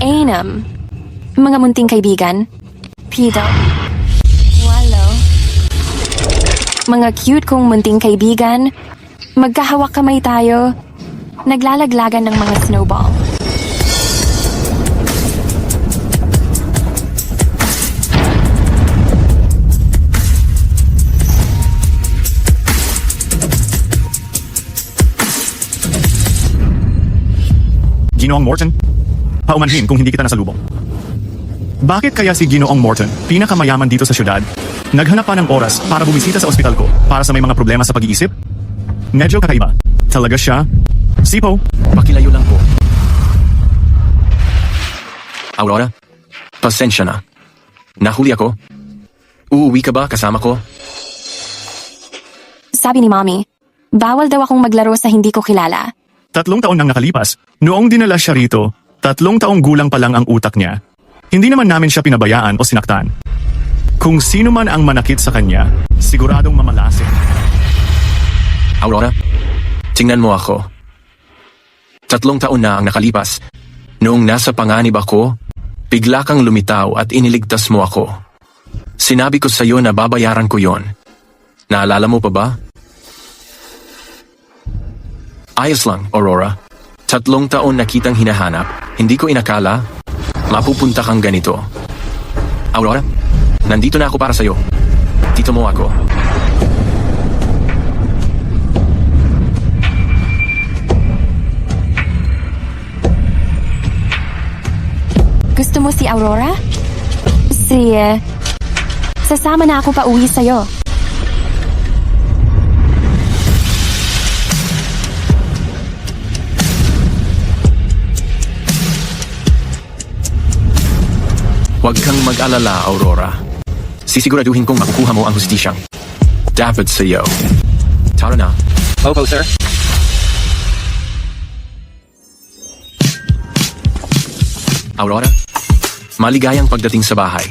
Anim. Mga munting kaibigan. Pito. Walo. Mga cute kong munting kaibigan. Magkahawak kamay tayo. Naglalaglagan ng mga snowball. Ginoong Morton? Paumanhin kung hindi kita nasalubong. Bakit kaya si Ginoong Morton, pinakamayaman dito sa syudad, naghanap pa ng oras para bumisita sa ospital ko para sa may mga problema sa pag-iisip? Medyo kakaiba. Talaga siya? Sipo? Pakilayo lang po. Aurora, pasensya na. Nahuli ako. Uuwi ka ba kasama ko? Sabi ni Mommy, bawal daw akong maglaro sa hindi ko kilala. 3 taon nang nakalipas, noong dinala siya rito, 3 taong gulang pa lang ang utak niya. Hindi naman namin siya pinabayaan o sinaktan. Kung sino man ang manakit sa kanya, siguradong mamalasin. Aurora, tingnan mo ako. 3 taon na ang nakalipas. Noong nasa panganib ako, bigla kang lumitaw at iniligtas mo ako. Sinabi ko sa iyo na babayaran ko yon. Naalala mo pa ba? Ayos lang, Aurora. 3 taon na kitang hinahanap, hindi ko inakala, mapupunta kang ganito. Aurora, nandito na ako para sa'yo. Dito mo ako. Gusto mo si Aurora? Sasama na ako pa uwi sa'yo. Huwag kang mag-alala, Aurora. Sisiguraduhin kong makukuha mo ang hustisyang dapat sa iyo. Tara na. Opo, sir. Aurora, maligayang pagdating sa bahay.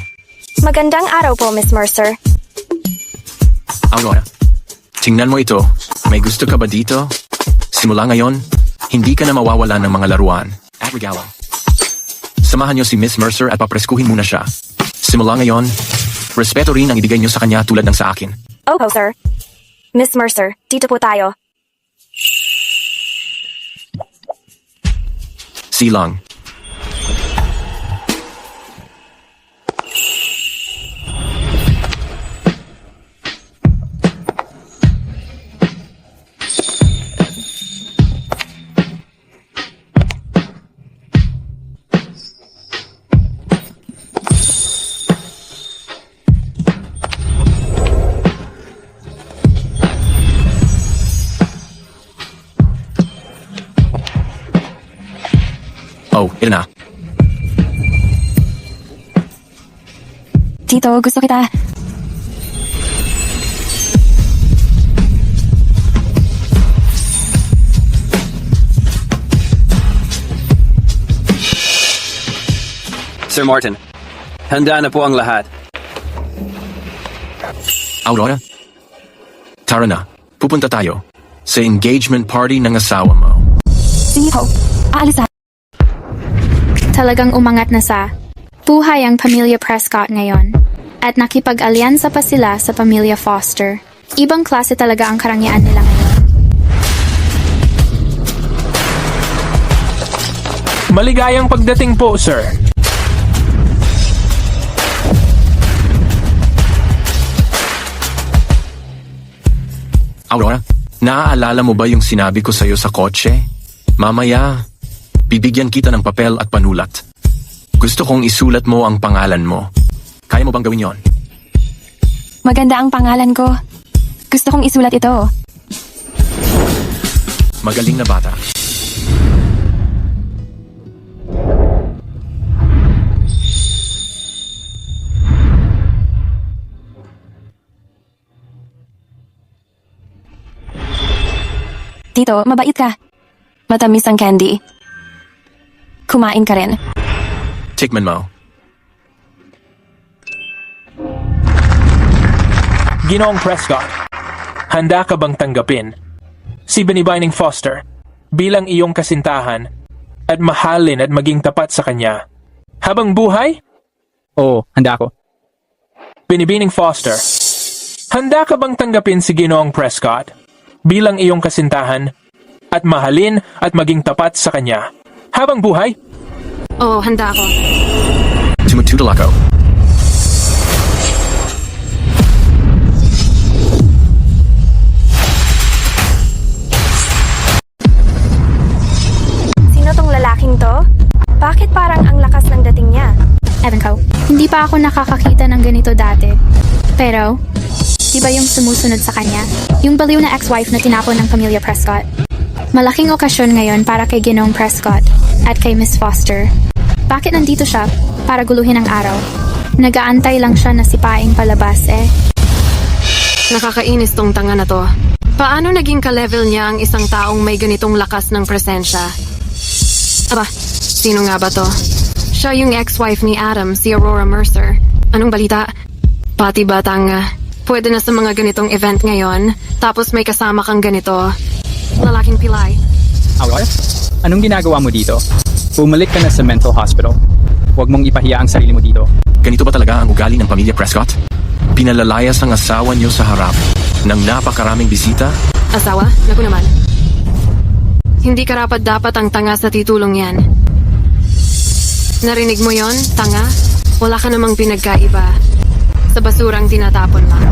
Magandang araw po, Miss Mercer. Aurora, tingnan mo ito. May gusto ka ba dito? Simula ngayon, hindi ka na mawawalan ng mga laruan at regalo. Samahan niyo si Miss Mercer at papreskuhin muna siya. Simula ngayon, respeto rin ang ibigay niyo sa kanya tulad ng sa akin. Opo, sir. Miss Mercer, dito po tayo. Silang. Oh, ito na. Tito, gusto kita. Sir Morton, handa na po ang lahat. Aurora, tara na. Pupunta tayo sa engagement party ng asawa mo. Tito, aalis na. Talagang umangat na sa buhay ang pamilya Prescott ngayon. At nakipag-alyansa pa sila sa pamilya Foster. Ibang klase talaga ang karangyaan nila ngayon. Maligayang pagdating po, sir. Aurora, naaalala mo ba yung sinabi ko sa'yo sa kotse? Mamaya, bibigyan kita ng papel at panulat. Gusto kong isulat mo ang pangalan mo. Kaya mo bang gawin yon? Maganda ang pangalan ko. Gusto kong isulat ito. Magaling na bata. Tito, mabait ka. Matamis ang candy. Kumain ka rin. Tikman mo. Ginoong Prescott, handa ka bang tanggapin si Binibining Foster bilang iyong kasintahan at mahalin at maging tapat sa kanya Habang buhay? Oo, handa ako. Binibining Foster. Handa ka bang tanggapin si Ginoong Prescott bilang iyong kasintahan at mahalin at maging tapat sa kanya? Habang buhay? Oo, handa ako. Tumutudol ako. Sino tong lalaking to? Bakit parang ang lakas ng dating niya? Ewan ko, hindi pa ako nakakakita ng ganito dati. Pero, di ba yung sumusunod sa kanya? Yung baliw na ex-wife na tinapon ng pamilya Prescott. Malaking okasyon ngayon para kay Ginoong Prescott at kay Miss Foster. Bakit nandito siya? Para guluhin ang araw. Nagaantay lang siya na sipaing palabas eh. Nakakainis tong tanga na to. Paano naging ka-level niya ang isang taong may ganitong lakas ng presensya? Aba, sino nga ba to? Siya yung ex-wife ni Adam, si Aurora Mercer. Anong balita? Pati ba tanga? Pwede na sa mga ganitong event ngayon, tapos may kasama kang ganito. Lalaking pilay. Aurora, anong ginagawa mo dito? Bumalik ka na sa mental hospital. Huwag mong ipahiya ang sarili mo dito. Ganito ba talaga ang ugali ng pamilya Prescott? Pinalalayas ang asawa niyo sa harap ng napakaraming bisita? Asawa? Naku naman. Hindi karapat-dapat ang tanga sa titulong yan. Narinig mo yon, tanga? Wala ka namang pinagkaiba. Sa basurang tinatapon lang.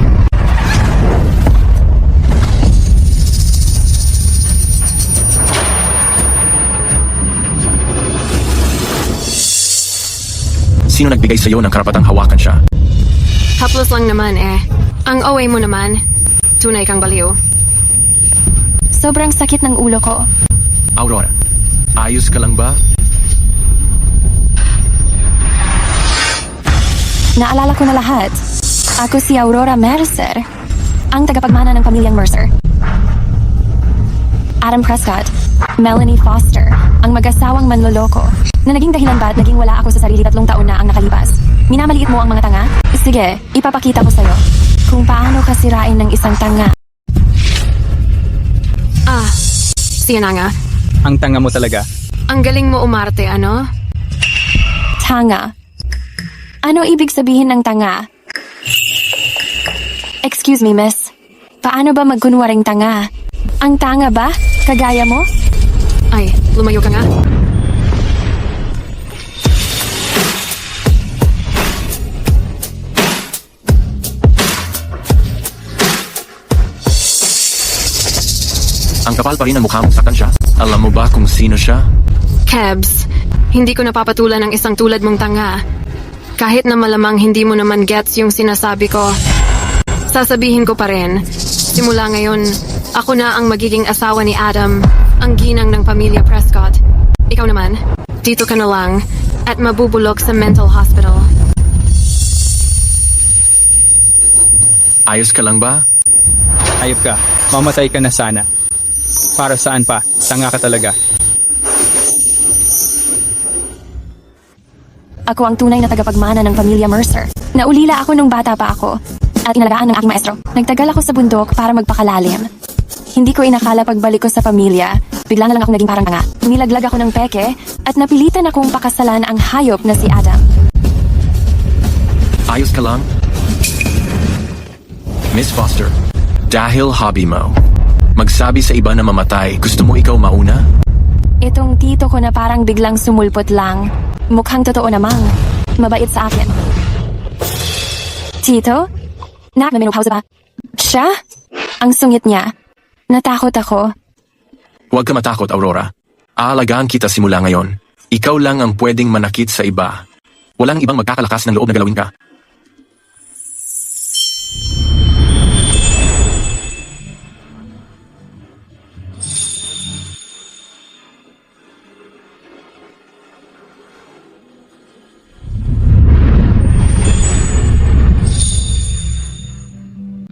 Sino nagbigay sa iyo ng karapatang hawakan siya? Haplos lang naman eh. Ang OA mo naman, tunay kang baliw. Sobrang sakit ng ulo ko. Aurora, ayos ka lang ba? Naalala ko na lahat. Ako si Aurora Mercer, ang tagapagmana ng pamilyang Mercer. Adam Prescott, Melanie Foster, ang mag-asawang manloloko, na naging dahilan ba't naging wala ako sa sarili 3 taon na ang nakalipas. Minamaliit mo ang mga tanga? Sige, ipapakita ko sa'yo kung paano kasirain ng isang tanga. Ah, siya na nga. Ang tanga mo talaga. Ang galing mo umarte, ano? Tanga. Ano ibig sabihin ng tanga? Excuse me, miss. Paano ba magkunwaring tanga? Ang tanga ba? Kagaya mo? Ay, lumayo ka nga. Ang kapal pa rin ang mukha mong saktan siya. Alam mo ba kung sino siya? Kebs, hindi ko napapatulan ng isang tulad mong tanga. Kahit na malamang hindi mo naman gets yung sinasabi ko, sasabihin ko pa rin. Simula ngayon, ako na ang magiging asawa ni Adam, ang ginang ng pamilya Prescott. Ikaw naman, dito ka na lang at mabubulok sa mental hospital. Ayos ka lang ba? Hayop ka. Mamatay ka na sana. Para saan pa? Tanga ka talaga. Ako ang tunay na tagapagmana ng pamilya Mercer. Naulila ako nung bata pa ako at inalagaan ng aking maestro. Nagtagal ako sa bundok para magpakalalim. Hindi ko inakala pagbalik ko sa pamilya, bigla na lang ako naging parang tanga. Nilaglag ako ng peke at napilitan akong pakasalan ang hayop na si Adam. Ayos ka lang? Miss Foster, dahil hobby mo, magsabi sa iba na mamatay, gusto mo ikaw mauna? Itong tito ko na parang biglang sumulpot lang. Mukhang totoo namang. Mabait sa akin. Tito? Nak, may menopause ba? Siya? Ang sungit niya. Natakot ako. Huwag ka matakot, Aurora. Aalagaan kita simula ngayon. Ikaw lang ang pwedeng manakit sa iba. Walang ibang magkakalakas ng loob na galawin ka.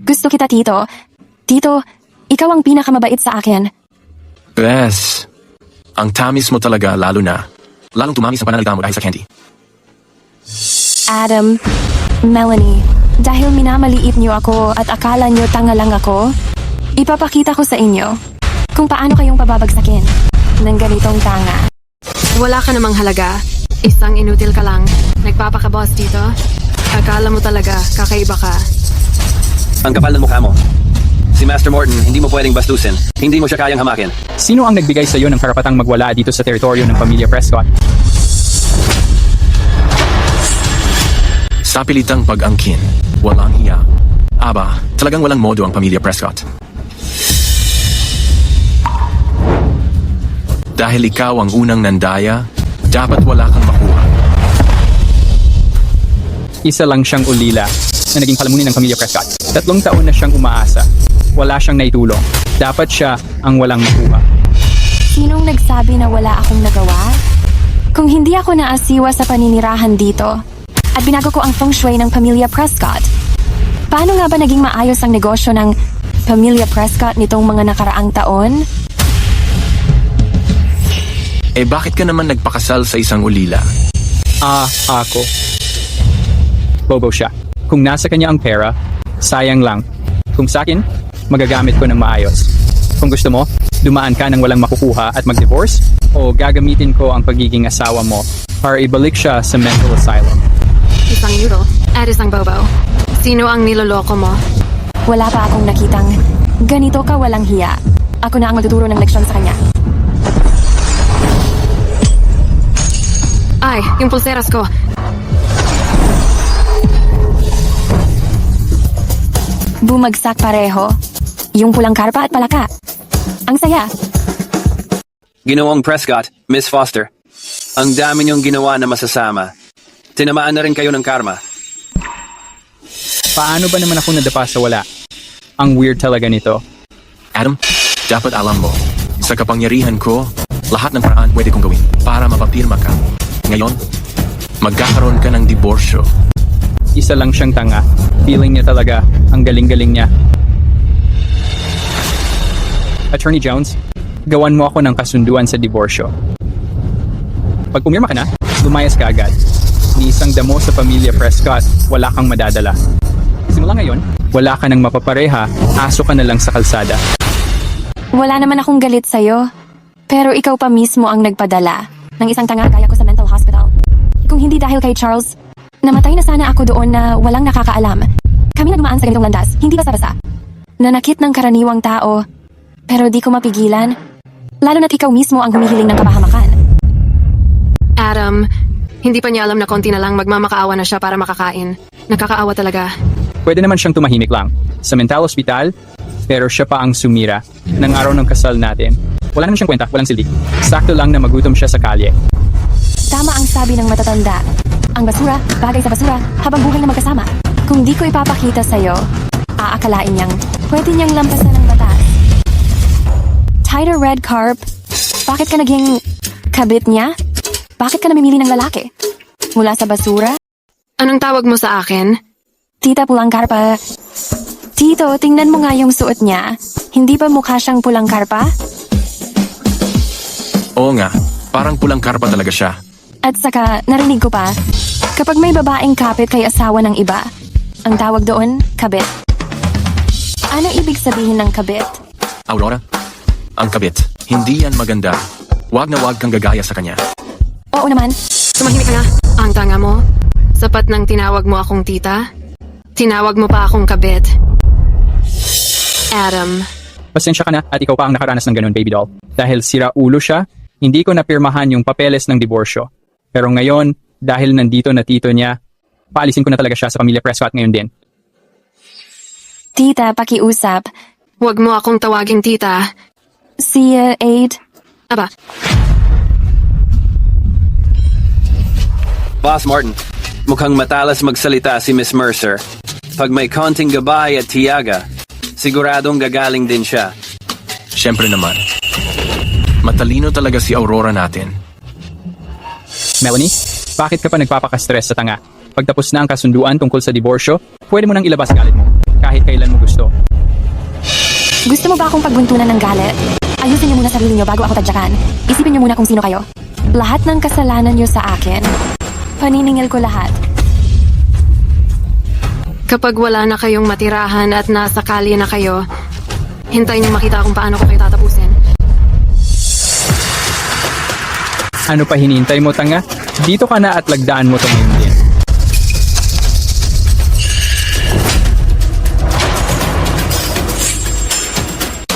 Gusto kita, Tito. Tito, ikaw ang pinakamabait sa akin. Bes, ang tamis mo talaga lalo na. Lalong tumamis ang pananalita mo dahil sa candy. Adam, Melanie, dahil minamaliit niyo ako at akala niyo tanga lang ako, ipapakita ko sa inyo kung paano kayong pababagsakin ng ganitong tanga. Wala ka namang halaga. Isang inutil ka lang. Nagpapaka-boss dito. Akala mo talaga, kakaiba ka. Ang kapal ng mukha mo. Si Master Morton, hindi mo pwedeng bastusin. Hindi mo siya kayang hamakin. Sino ang nagbigay sa iyo ng karapatang magwala dito sa teritoryo ng pamilya Prescott? Sa pilitang pag-angkin, walang hiya. Aba, talagang walang modo ang pamilya Prescott. Dahil ikaw ang unang nandaya, dapat wala kang makuha. Isa lang siyang ulila na naging palamunin ng pamilya Prescott. 3 taon na siyang umaasa. Wala siyang naitulong. Dapat siya ang walang makuha. Sinong nagsabi na wala akong nagawa? Kung hindi ako naasiwa sa paninirahan dito, at binago ko ang feng shui ng pamilya Prescott, paano nga ba naging maayos ang negosyo ng pamilya Prescott nitong mga nakaraang taon? Eh bakit ka naman nagpakasal sa isang ulila? Ako. Bobo siya. Kung nasa kanya ang pera, sayang lang. Kung sa akin, magagamit ko ng maayos. Kung gusto mo, dumaan ka ng walang makukuha at mag-divorce, o gagamitin ko ang pagiging asawa mo para ibalik siya sa mental asylum. Isang noodle at isang bobo. Sino ang niloloko mo? Wala pa akong nakitang ganito ka walang hiya. Ako na ang magtuturo ng leksyon sa kanya. Ay, yung pulseras ko. Bumagsak pareho. Yung pulang karpa at palaka. Ang saya. Ginoong Prescott, Miss Foster. Ang dami niyong ginawa na masasama. Tinamaan na rin kayo ng karma. Paano ba naman ako nadapa sa wala? Ang weird talaga nito. Adam, dapat alam mo, sa kapangyarihan ko, lahat ng paraan pwede kong gawin para mapapirma ka. Ngayon, magkakaroon ka ng diborsyo. Isa lang siyang tanga. Feeling niya talaga ang galing-galing niya. Attorney Jones, gawan mo ako ng kasunduan sa diborsyo. Pag pumirma ka na, lumayas ka agad. Ni isang damo sa pamilya Prescott, wala kang madadala. Simula ngayon, wala ka nang mapapareha, aso ka na lang sa kalsada. Wala naman akong galit sa'yo. Pero ikaw pa mismo ang nagpadala ng isang tanga gaya ko sa mental hospital. Kung hindi dahil kay Charles, namatay na sana ako doon na walang nakakaalam. Kami na dumaan sa ganitong landas, hindi basa-basa. Nanakit ng karaniwang tao, pero di ko mapigilan. Lalo na't ikaw mismo ang humihiling ng kapahamakan. Adam, hindi pa niya alam na konti na lang magmamakaawa na siya para makakain. Nakakaawa talaga. Pwede naman siyang tumahimik lang. Sa mental hospital, pero siya pa ang sumira ng araw ng kasal natin. Wala naman siyang kwenta, walang silbi. Sakto lang na magutom siya sa kalye. Tama ang sabi ng matatanda. Ang basura, bagay sa basura, habang buhay na magkasama. Kung di ko ipapakita sa'yo, aakalain niyang pwede niyang lampasan ng batas. Tighter red carp, bakit ka naging kabit niya? Bakit ka namimili ng lalaki? Mula sa basura? Anong tawag mo sa akin? Tita pulang karpa. Tito, tingnan mo nga yung suot niya. Hindi ba mukha siyang pulang karpa? Oo nga, parang pulang karpa talaga siya. At saka, narinig ko pa, kapag may babaeng kapit kay asawa ng iba, ang tawag doon, kabit. Ano ibig sabihin ng kabit? Aurora, ang kabit, hindi yan maganda. Wag na wag kang gagaya sa kanya. Oo naman, Tumahimik ka nga. Ang tanga mo. Sapat nang tinawag mo akong tita. Tinawag mo pa akong kabit. Adam. Pasensya ka na at ikaw pa ang nakaranas ng ganun, baby doll. Dahil sira ulo siya, hindi ko napirmahan yung papeles ng diborsyo. Pero ngayon, dahil nandito na tito niya, paalisin ko na talaga siya sa pamilya Prescott ngayon din. tita, pakiusap. Huwag mo akong tawaging tita. Si Aid. Aba, Boss Martin, mukhang matalas magsalita si Miss Mercer. Pag may konting gabay at tiyaga, siguradong gagaling din siya. Siyempre naman. Matalino talaga si Aurora natin. Melanie, bakit ka pa nagpapaka-stress sa tanga? Pagtapos na ang kasunduan tungkol sa diborsyo, pwede mo nang ilabas galit mo. Kahit kailan mo gusto. Gusto mo ba akong pagbuntunan ng galit? Ayusin niyo muna sarili niyo bago ako tadyakan. Isipin niyo muna kung sino kayo. Lahat ng kasalanan niyo sa akin, paniningil ko lahat. kapag wala na kayong matirahan at nasa kalye na kayo, hintayin niyo makita kung paano ko kayo tatapusin. Ano pa hinihintay mo, tanga? Dito ka na at lagdaan mo tong ngayon din.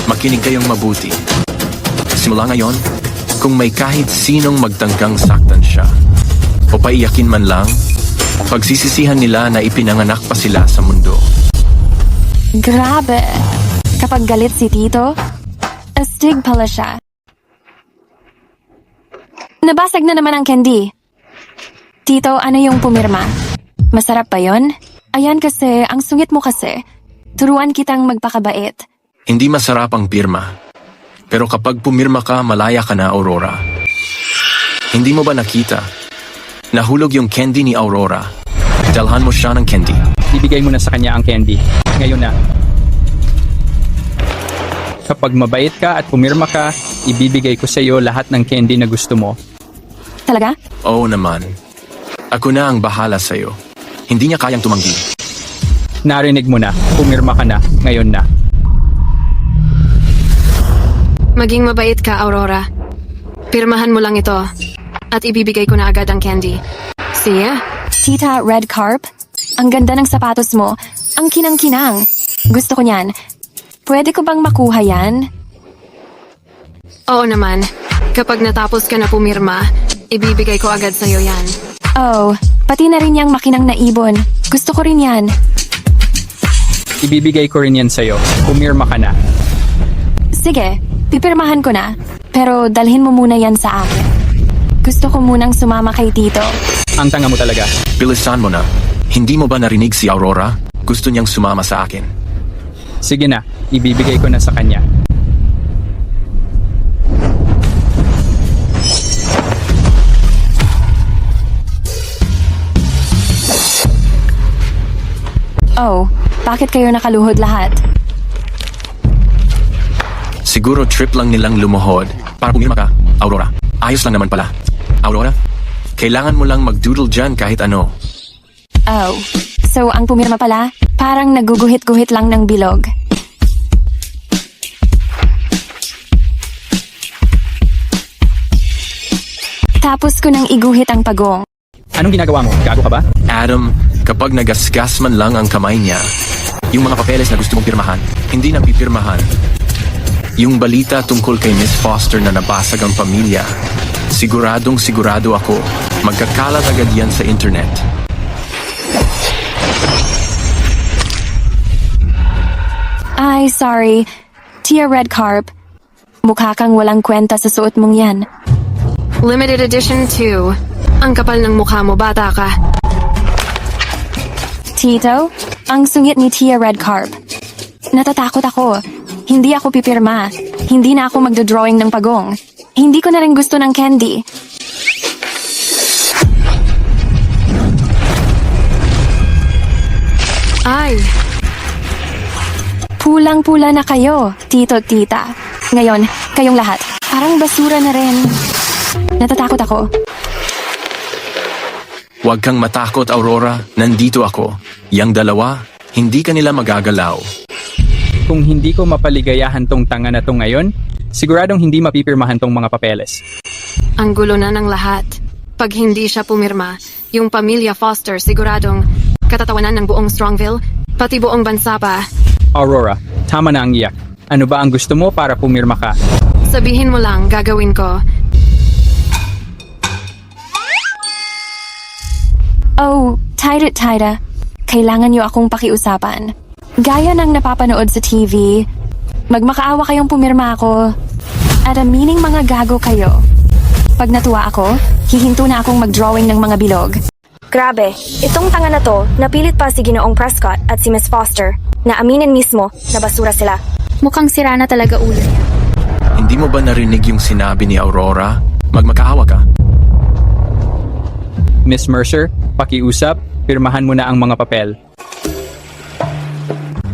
Makinig kayong mabuti. Simula ngayon, kung may kahit sinong magtanggang saktan siya, o paiyakin man lang, pagsisisihan nila na ipinanganak pa sila sa mundo. Grabe. Kapag galit si Tito, astig pala siya. Nabasag na naman ang candy. Tito, ano yung pumirma? Masarap ba yon? Ayan kasi, ang sungit mo kasi. Turuan kitang magpakabait. Hindi masarap ang pirma. Pero kapag pumirma ka, malaya ka na, Aurora. Hindi mo ba nakita? Nahulog yung candy ni Aurora. Dalhan mo siya ng candy. Ibigay mo na sa kanya ang candy. Ngayon na. Kapag mabait ka at pumirma ka, ibibigay ko sa iyo lahat ng candy na gusto mo. Talaga? Oo naman. Ako na ang bahala sa'yo. Hindi niya kayang tumanggi. Narinig mo na. Pumirma ka na. Ngayon na. Maging mabait ka, Aurora. Pirmahan mo lang ito. At ibibigay ko na agad ang candy. See ya? Tita Red Carp, ang ganda ng sapatos mo. Ang kinang-kinang. Gusto ko niyan. Pwede ko bang makuha yan? Oo naman. Kapag natapos ka na pumirma, ibibigay ko agad sa'yo yan. Oh, pati na rin yung makinang na ibon. Gusto ko rin yan. Ibibigay ko rin yan sa iyo. Pumirma ka na. Sige, pipirmahan ko na. Pero dalhin mo muna yan sa akin. Gusto ko munang sumama kay Tito. Ang tanga mo talaga. Bilisan mo na. Hindi mo ba narinig si Aurora? Gusto niyang sumama sa akin. Sige na. Ibibigay ko na sa kanya. Oh, bakit kayo nakaluhod lahat? Siguro trip lang nilang lumuhod para pumirma ka, Aurora. Ayos lang naman pala. Aurora, kailangan mo lang mag-doodle dyan kahit ano. Oh, so ang pumirma pala, parang naguguhit-guhit lang ng bilog. Tapos ko nang iguhit ang pagong. Anong ginagawa mo? Gago ka ba? Adam, kapag nagasgas man lang ang kamay niya, yung mga papeles na gusto mong pirmahan, hindi na pipirmahan. Yung balita tungkol kay Miss Foster na nabasag ang pamilya, siguradong sigurado ako, magkakalat agad yan sa internet. Ay, sorry. Tia Red Carp. Mukha kang walang kwenta sa suot mong yan. Limited Edition 2. Ang kapal ng mukha mo, bata ka. Tito, ang sungit ni Tia Red Carp. Natatakot ako. Hindi ako pipirma. Hindi na ako magdodrawing ng pagong. Hindi ko na rin gusto ng candy. Ay, Pulang-pula na kayo, tito, tita. Ngayon, kayong lahat. Parang basura na rin. Natatakot ako. Huwag kang matakot, Aurora. Nandito ako. Yang dalawa, hindi ka nila magagalaw. Kung hindi ko mapaligayahan tong tanga na tong ngayon, siguradong hindi mapipirmahan tong mga papeles. ang gulo na ng lahat. Pag hindi siya pumirma, yung pamilya Foster siguradong katatawanan ng buong Strongville, pati buong bansa pa. Aurora, tama na ang iyak. Ano ba ang gusto mo para pumirma ka? Sabihin mo lang, gagawin ko. Oh, Taida. Kailangan niyo akong pakiusapan. Gaya ng napapanood sa TV, magmakaawa kayong pumirma ako. At aminin mga gago kayo. Pag natuwa ako, hihinto na akong mag-drawing ng mga bilog. Grabe, itong tanga na to, napilit pa si Ginoong Prescott at si Miss Foster na aminin mismo na basura sila. Mukhang sira na talaga ulo niya. Hindi mo ba narinig yung sinabi ni Aurora? Magmakaawa ka. Miss Mercer, pakiusap, pirmahan mo na ang mga papel.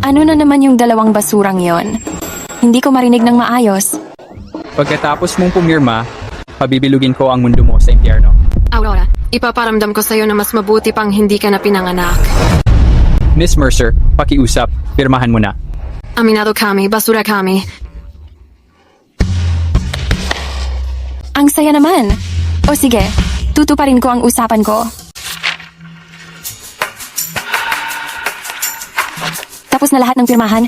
Ano na naman yung dalawang basurang yon? Hindi ko marinig ng maayos. Pagkatapos mong pumirma, pabibilugin ko ang mundo mo sa impyerno. Aurora, ipaparamdam ko sa'yo na mas mabuti pang hindi ka na pinanganak. Miss Mercer, pakiusap, pirmahan mo na. Aminado kami, basura kami. Ang saya naman. O sige, tutuparin ko ang usapan ko. Tapos na lahat ng pirmahan.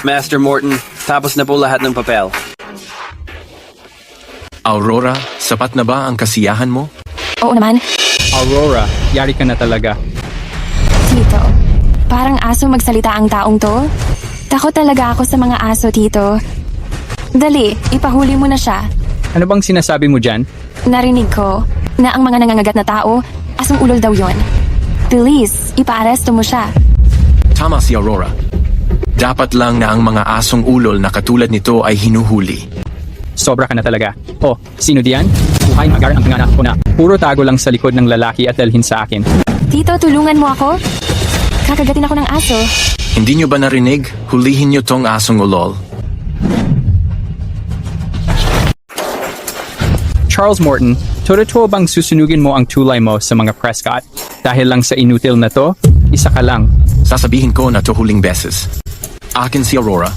Master Morton, tapos na po lahat ng papel. Aurora, sapat na ba ang kasiyahan mo? Oo naman, Aurora, yari ka na talaga. Tito. Parang aso magsalita ang taong to. Takot talaga ako sa mga aso, Tito. Dali, ipahuli mo na siya. Ano bang sinasabi mo dyan? Narinig ko na ang mga nangangagat na tao, asong ulol daw yon. Please, ipaaresto mo siya. Tama si Aurora. Dapat lang na ang mga asong ulol na katulad nito ay hinuhuli. Sobra ka na talaga. Oh, sino diyan? Buhay magar ang panganak ko na. Puro tago lang sa likod ng lalaki at dalhin sa akin. Tito, tulungan mo ako. Kakagatin ako ng aso. Hindi nyo ba narinig? Hulihin nyo tong asong ulol. Charles Morton, totoo bang susunugin mo ang tulay mo sa mga Prescott? Dahil lang sa inutil na to, isa ka lang. Sasabihin ko na to huling beses. Akin si Aurora.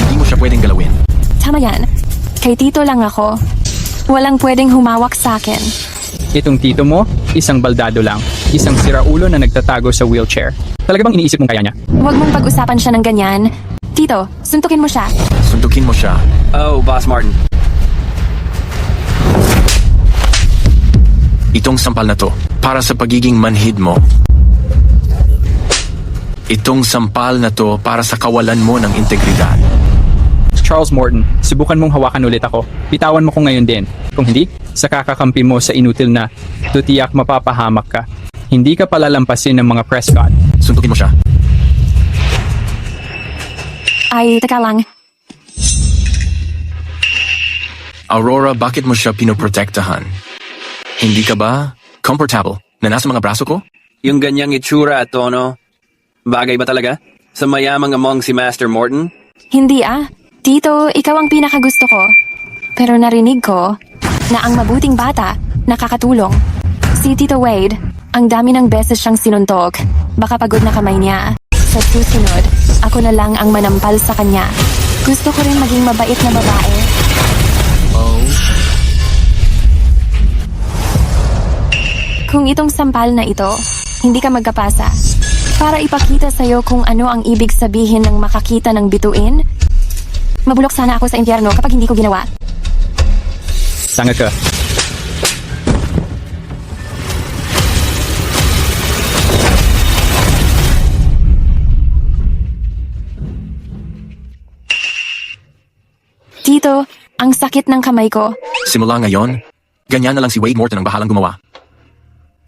Hindi mo siya pwedeng galawin. Tama yan. Kay Tito lang ako. Walang pwedeng humawak sa akin. Itong tito mo, isang baldado lang. Isang siraulo na nagtatago sa wheelchair. Talaga bang iniisip mong kaya niya? Huwag mong pag-usapan siya ng ganyan. Tito, suntukin mo siya. Suntukin mo siya. Oh, Boss Martin. Itong sampal na to, para sa pagiging manhid mo. Itong sampal na to para sa kawalan mo ng integridad. Charles Morton, subukan mong hawakan ulit ako. Bitawan mo ko ngayon din. Kung hindi, sa kakakampi mo sa inutil na tutiyak mapapahamak ka. Hindi ka palalampasin ng mga Prescott. Suntukin mo siya. Ay, teka lang. Aurora, bakit mo siya pinoprotektahan? Hindi ka ba comfortable na nasa mga braso ko? Yung ganyang itsura at tono, bagay ba talaga? Sa mayamang among si Master Morton? Hindi ah. Tito, ikaw ang pinakagusto ko. Pero narinig ko na ang mabuting bata nakakatulong. Si Tito Wade, ang dami ng beses siyang sinuntok. Baka pagod na kamay niya. Sa susunod, ako na lang ang manampal sa kanya. Gusto ko rin maging mabait na babae. Oh, Kung itong sampal na ito, hindi ka magkapasa. Para ipakita sa'yo kung ano ang ibig sabihin ng makakita ng bituin, mabulok sana ako sa impyerno kapag hindi ko ginawa. Tanga ka. Tito, ang sakit ng kamay ko. simula ngayon, ganyan na lang si Wade Morton ang bahalang gumawa.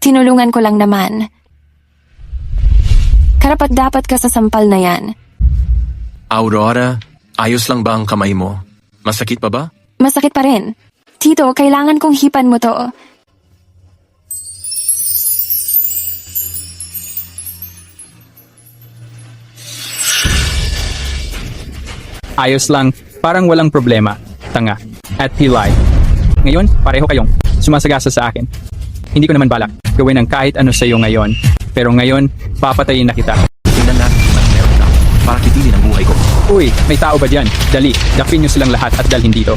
Tinulungan ko lang naman. Karapat-dapat ka sa sampal na yan. Aurora, ayos lang ba ang kamay mo? Masakit pa ba? Masakit pa rin. Tito, kailangan kong hipan mo to. Ayos lang, parang walang problema. Tanga. At pilay. Ngayon, pareho kayong sumasagasa sa akin. Hindi ko naman balak gawin ang kahit ano sa iyo ngayon. Pero ngayon, papatayin na kita. Tingnan natin kung meron ka para kitilin ang buhay ko. Uy, may tao ba dyan? Dali, dakpin niyo silang lahat at dalhin dito.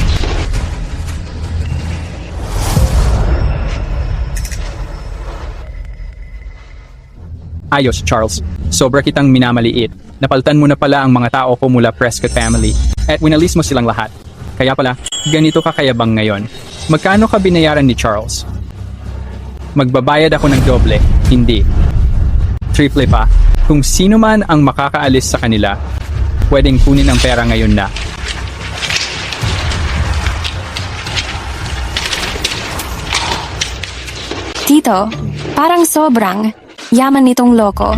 Ayos, Charles. Sobra kitang minamaliit. Napaltan mo na pala ang mga tao ko mula Prescott family. At winalis mo silang lahat. Kaya pala, ganito ka kayabang ngayon. Magkano ka binayaran ni Charles? Magbabayad ako ng doble, hindi. Triple pa. Kung sino man ang makakaalis sa kanila, pwedeng kunin ang pera ngayon na. Tito, parang sobrang yaman nitong loko.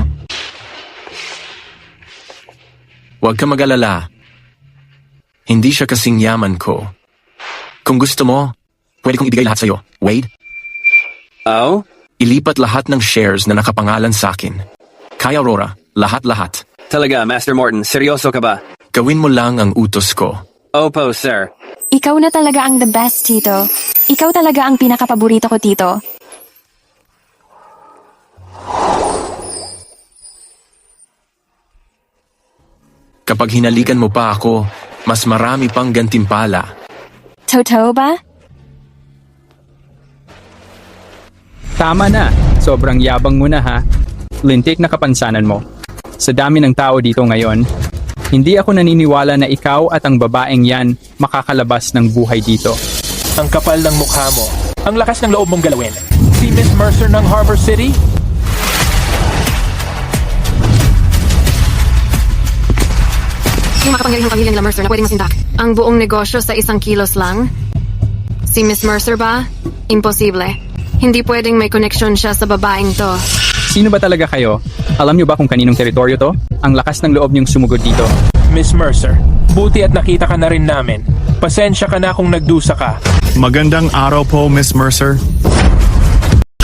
Huwag ka mag-alala. Hindi siya kasing yaman ko. Kung gusto mo, pwede kong ibigay lahat sa'yo, Wade. Oh? Ilipat lahat ng shares na nakapangalan sa akin. Kay Aurora, lahat-lahat. Talaga, Master Morton, seryoso ka ba? Gawin mo lang ang utos ko. Opo, sir. Ikaw na talaga ang the best, Tito. Ikaw talaga ang pinakapaborito ko, Tito. Kapag hinalikan mo pa ako, mas marami pang gantimpala. Totoo ba? Tama na. Sobrang yabang mo na ha. Lintik na kapansanan mo. Sa dami ng tao dito ngayon, hindi ako naniniwala na ikaw at ang babaeng yan makakalabas ng buhay dito. Ang kapal ng mukha mo. Ang lakas ng loob mong galawin. Si Miss Mercer ng Harbor City? Yung makapangyarihang pamilyang La Mercer na pwedeng masindak. Ang buong negosyo sa 1 kilos lang? Si Miss Mercer ba? Imposible. Hindi pwedeng may koneksyon siya sa babaeng to. Sino ba talaga kayo? Alam niyo ba kung kaninong teritoryo to? Ang lakas ng loob niyong sumugod dito. Miss Mercer, buti at nakita ka na rin namin. Pasensya ka na kung nagdusa ka. Magandang araw po, Miss Mercer.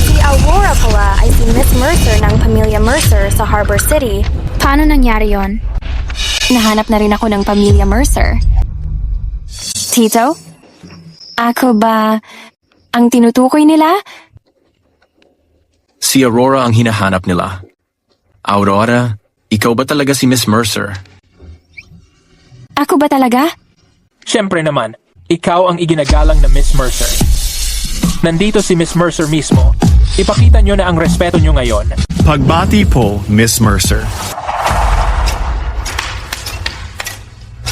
Si Aurora pala ay si Miss Mercer ng pamilya Mercer sa Harbor City. Paano nangyari yon? Nahanap na rin ako ng pamilya Mercer. Tito? Ako ba ang tinutukoy nila? Si Aurora ang hinahanap nila. Aurora, ikaw ba talaga si Miss Mercer? Ako ba talaga? Siyempre naman, ikaw ang iginagalang na Miss Mercer. Nandito si Miss Mercer mismo. Ipakita nyo na ang respeto nyo ngayon. Pagbati po, Miss Mercer.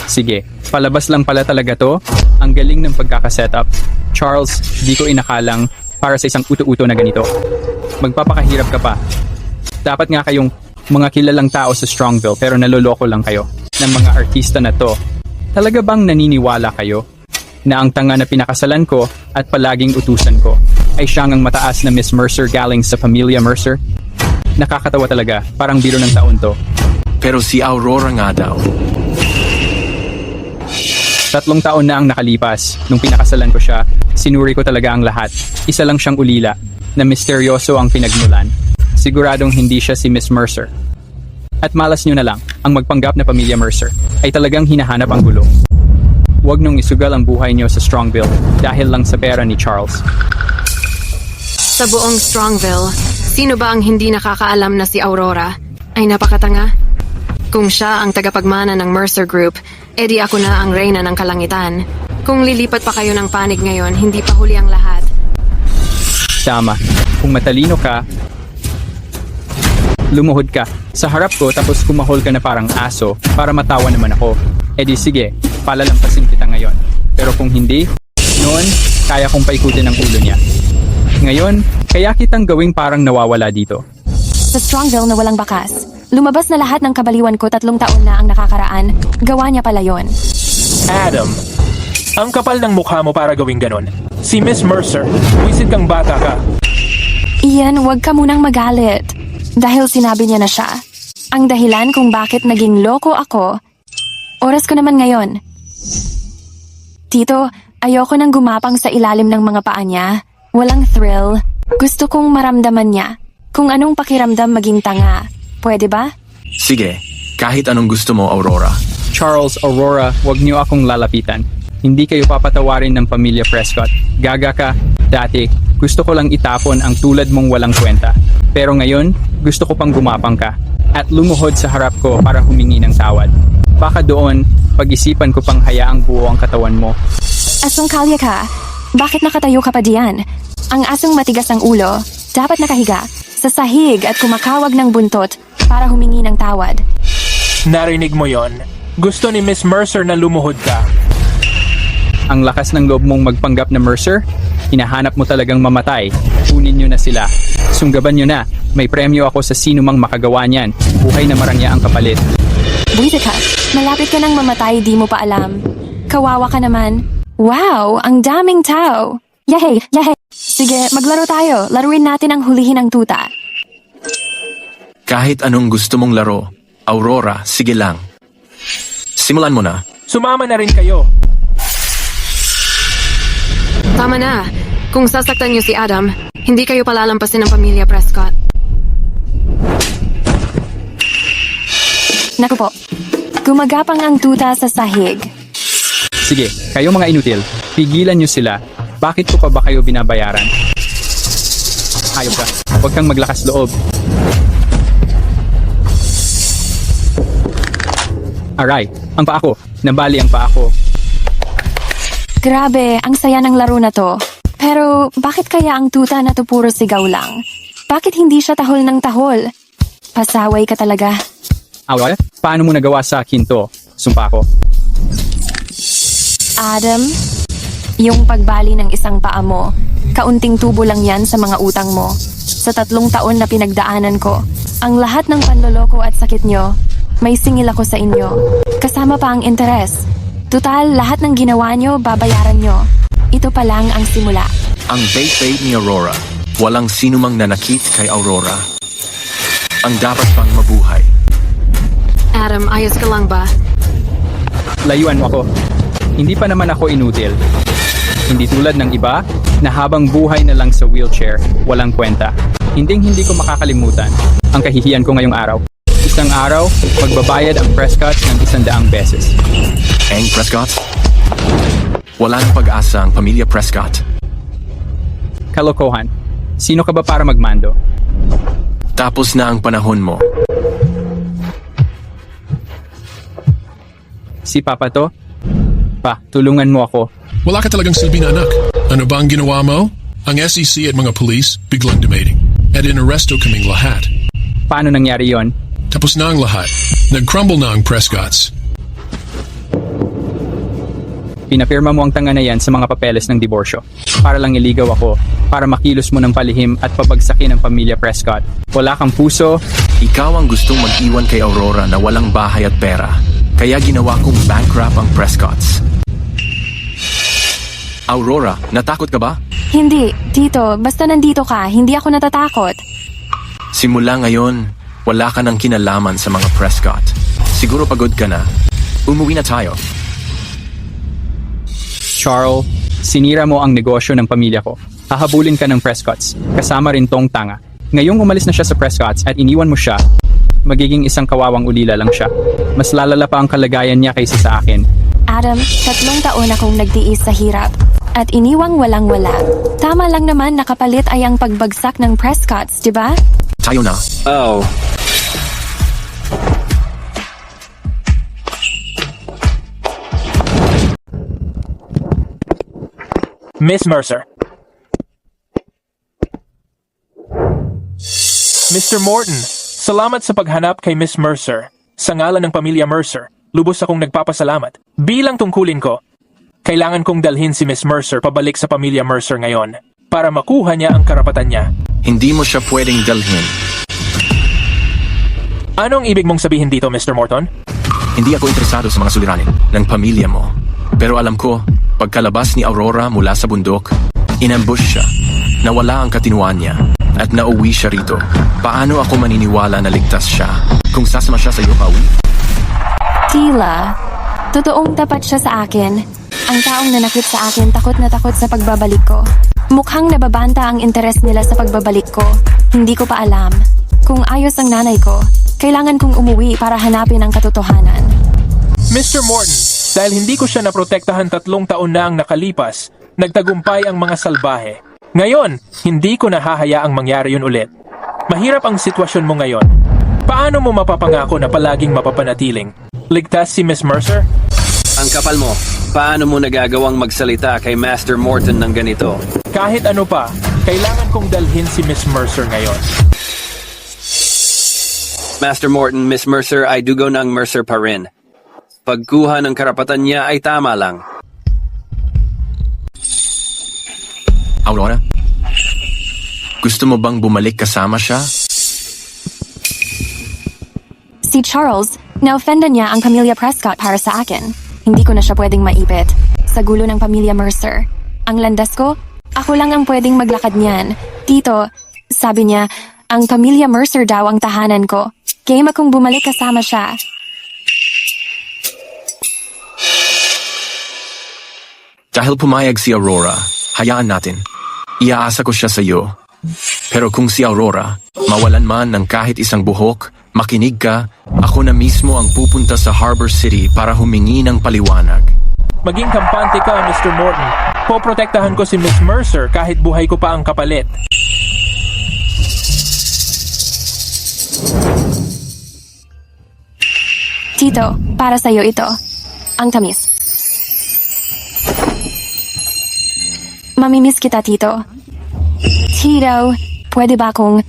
Sige, palabas lang pala talaga to. Ang galing ng pagkakasetup. Charles, di ko inakalang para sa isang uto-uto na ganito. Magpapakahirap ka pa. Dapat nga kayong mga kilalang tao sa Strongville pero naloloko lang kayo ng mga artista na to. Talaga bang naniniwala kayo na ang tanga na pinakasalan ko at palaging utusan ko ay siyang ang mataas na Miss Mercer galing sa pamilya Mercer? Nakakatawa talaga, parang biro ng taon to. Pero si Aurora nga daw. 3 taon na ang nakalipas. Nung pinakasalan ko siya, sinuri ko talaga ang lahat. Isa lang siyang ulila, na misteryoso ang pinagmulan. Siguradong hindi siya si Miss Mercer. At malas nyo na lang, ang magpanggap na pamilya Mercer ay talagang hinahanap ang gulo. Huwag nung isugal ang buhay nyo sa Strongville dahil lang sa pera ni Charles. Sa buong Strongville, sino ba ang hindi nakakaalam na si Aurora? Ay napakatanga. Kung siya ang tagapagmana ng Mercer Group, edi ako na ang reyna ng kalangitan. Kung lilipat pa kayo ng panig ngayon, hindi pa huli ang lahat. Tama. Kung matalino ka, lumuhod ka sa harap ko tapos kumahol ka na parang aso para matawa naman ako. E di sige, palalampasin kita ngayon. Pero kung hindi, noon, kaya kong paikutin ang ulo niya. Ngayon, kaya kitang gawing parang nawawala dito. Sa Strongville na walang bakas. Lumabas na lahat ng kabaliwan ko 3 taon na ang nakakaraan. Gawa niya pala yon. Adam, ang kapal ng mukha mo para gawing ganon. Si Miss Mercer, wisit kang bata ka. Ian, huwag ka munang magalit. Dahil sinabi niya na siya. Ang dahilan kung bakit naging loko ako, oras ko naman ngayon. Tito, ayoko nang gumapang sa ilalim ng mga paa niya. Walang thrill. Gusto kong maramdaman niya kung anong pakiramdam maging tanga. Pwede ba? Sige, kahit anong gusto mo, Aurora. Charles, Aurora, wag niyo akong lalapitan. Hindi kayo papatawarin ng pamilya Prescott. Gaga ka, dati, gusto ko lang itapon ang tulad mong walang kwenta. Pero ngayon, gusto ko pang gumapang ka at lumuhod sa harap ko para humingi ng tawad. Baka doon, pag-isipan ko pang hayaang buo ang katawan mo. Asong kalya ka? Bakit nakatayo ka pa diyan? Ang asong matigas ang ulo, dapat nakahiga sa sahig at kumakawag ng buntot para humingi ng tawad. Narinig mo yon. Gusto ni Miss Mercer na lumuhod ka. Ang lakas ng loob mong magpanggap na Mercer, hinahanap mo talagang mamatay. Kunin nyo na sila. Sunggaban nyo na. May premyo ako sa sino mang makagawa niyan. Buhay na marangya ang kapalit. Buwite ka. Malapit ka nang mamatay, di mo pa alam. Kawawa ka naman. Wow, ang daming tao. Yahey, yahey. Sige, maglaro tayo. Laruin natin ang hulihin ng tuta. Kahit anong gusto mong laro, Aurora, sige lang. Simulan mo na. Sumama na rin kayo. Tama na. Kung sasaktan niyo si Adam, hindi kayo palalampasin ng pamilya Prescott. Naku po. Gumagapang ang tuta sa sahig. Sige, kayo mga inutil. Pigilan nyo sila. Bakit ko pa ba kayo binabayaran? Hayop ka. Huwag kang maglakas loob. Aray, ang paa ko. Nabali ang paa ko. Grabe, ang saya ng laro na to. Pero bakit kaya ang tuta na to puro sigaw lang? Bakit hindi siya tahol ng tahol? Pasaway ka talaga. Aurora, paano mo nagawa sa akin to? Sumpa ko. Adam, yung pagbali ng isang paa mo, kaunting tubo lang yan sa mga utang mo. Sa 3 taon na pinagdaanan ko, ang lahat ng panloloko at sakit nyo, may singil ako sa inyo. Kasama pa ang interes. Tutal, lahat ng ginawa nyo, babayaran nyo. Ito pa lang ang simula. Ang bait-bait ni Aurora. Walang sinumang nanakit kay Aurora. Ang dapat pang mabuhay. Adam, ayos ka lang ba? Layuan mo ako. Hindi pa naman ako inutil. Hindi tulad ng iba na habang buhay na lang sa wheelchair, walang kwenta. Hindi ko makakalimutan ang kahihiyan ko ngayong araw. Isang araw, magbabayad ang Prescott ng 100 beses. Ang Prescott? Wala nang pag-asa ang pamilya Prescott. Kalokohan. Sino ka ba para magmando? Tapos na ang panahon mo. Si Papa to? Pa, tulungan mo ako. Wala ka talagang silbi na anak. Ano ba ang ginawa mo? Ang SEC at mga police biglang dumating. At inaresto kaming lahat. Paano nangyari yon? Tapos na ang lahat. Nag-crumble na ang Prescotts. Pinapirma mo ang tanga na yan sa mga papeles ng diborsyo. Para lang iligaw ako. Para makilos mo ng palihim at pabagsakin ang pamilya Prescott. Wala kang puso. Ikaw ang gustong mag-iwan kay Aurora na walang bahay at pera. Kaya ginawa kong bankrupt ang Prescotts. Aurora, natakot ka ba? Hindi, Tito, basta nandito ka, hindi ako natatakot. Simula ngayon, wala ka ng kinalaman sa mga Prescott. Siguro pagod ka na. Umuwi na tayo. Charles, sinira mo ang negosyo ng pamilya ko. Hahabulin ka ng Prescotts. Kasama rin tong tanga. Ngayong umalis na siya sa Prescotts at iniwan mo siya, magiging isang kawawang ulila lang siya. Mas lalala pa ang kalagayan niya kaysa sa akin. Adam, 3 taon akong nagtiis sa hirap. At iniwang walang-wala. Tama lang naman nakapalit ay ang pagbagsak ng Prescotts, di ba? Tayo na. Oh, Miss Mercer. Mr. Morton, salamat sa paghanap kay Miss Mercer. Sa ngalan ng pamilya Mercer, lubos akong nagpapasalamat. Bilang tungkulin ko, kailangan kong dalhin si Miss Mercer pabalik sa pamilya Mercer ngayon para makuha niya ang karapatan niya. Hindi mo siya pwedeng dalhin. Anong ibig mong sabihin dito, Mr. Morton? Hindi ako interesado sa mga suliranin ng pamilya mo. Pero alam ko, pagkalabas ni Aurora mula sa bundok, inambush siya. Nawala ang katinuan niya at nauwi siya rito. Paano ako maniniwala na ligtas siya kung sasama siya sa iyo pauwi? Tila, totoong tapat siya sa akin. Ang taong nanakit sa akin takot na takot sa pagbabalik ko. Mukhang nababanta ang interes nila sa pagbabalik ko. Hindi ko pa alam. Kung ayos ang nanay ko, kailangan kong umuwi para hanapin ang katotohanan. Mr. Morton, dahil hindi ko siya naprotektahan 3 taon na ang nakalipas, nagtagumpay ang mga salbahe. Ngayon, hindi ko nahahayaang mangyari yun ulit. Mahirap ang sitwasyon mo ngayon. Paano mo mapapangako na palaging mapapanatiling? Ligtas si Miss Mercer? ang kapal mo. Paano mo nagagawang magsalita kay Master Morton ng ganito? Kahit ano pa, kailangan kong dalhin si Miss Mercer ngayon. Master Morton, Miss Mercer ay dugo ng Mercer pa rin. Pagkuha ng karapatan niya ay tama lang. Aurora? Gusto mo bang bumalik kasama siya? Si Charles, na-offendan niya ang pamilya Prescott para sa akin. Hindi ko na siya pwedeng maipit sa gulo ng pamilya Mercer. Ang landas ko, ako lang ang pwedeng maglakad niyan. Tito, sabi niya, ang pamilya Mercer daw ang tahanan ko. Game akong bumalik kasama siya. Dahil pumayag si Aurora, hayaan natin. Iaasa ko siya sa iyo. Pero kung si Aurora, mawalan man ng kahit isang buhok, makinig ka, ako na mismo ang pupunta sa Harbor City para humingi ng paliwanag. Maging kampante ka, Mr. Morton. Poprotektahan ko si Miss Mercer kahit buhay ko pa ang kapalit. Tito, para sa'yo ito. Ang tamis. Mamimiss kita, Tito. Tito, pwede ba akong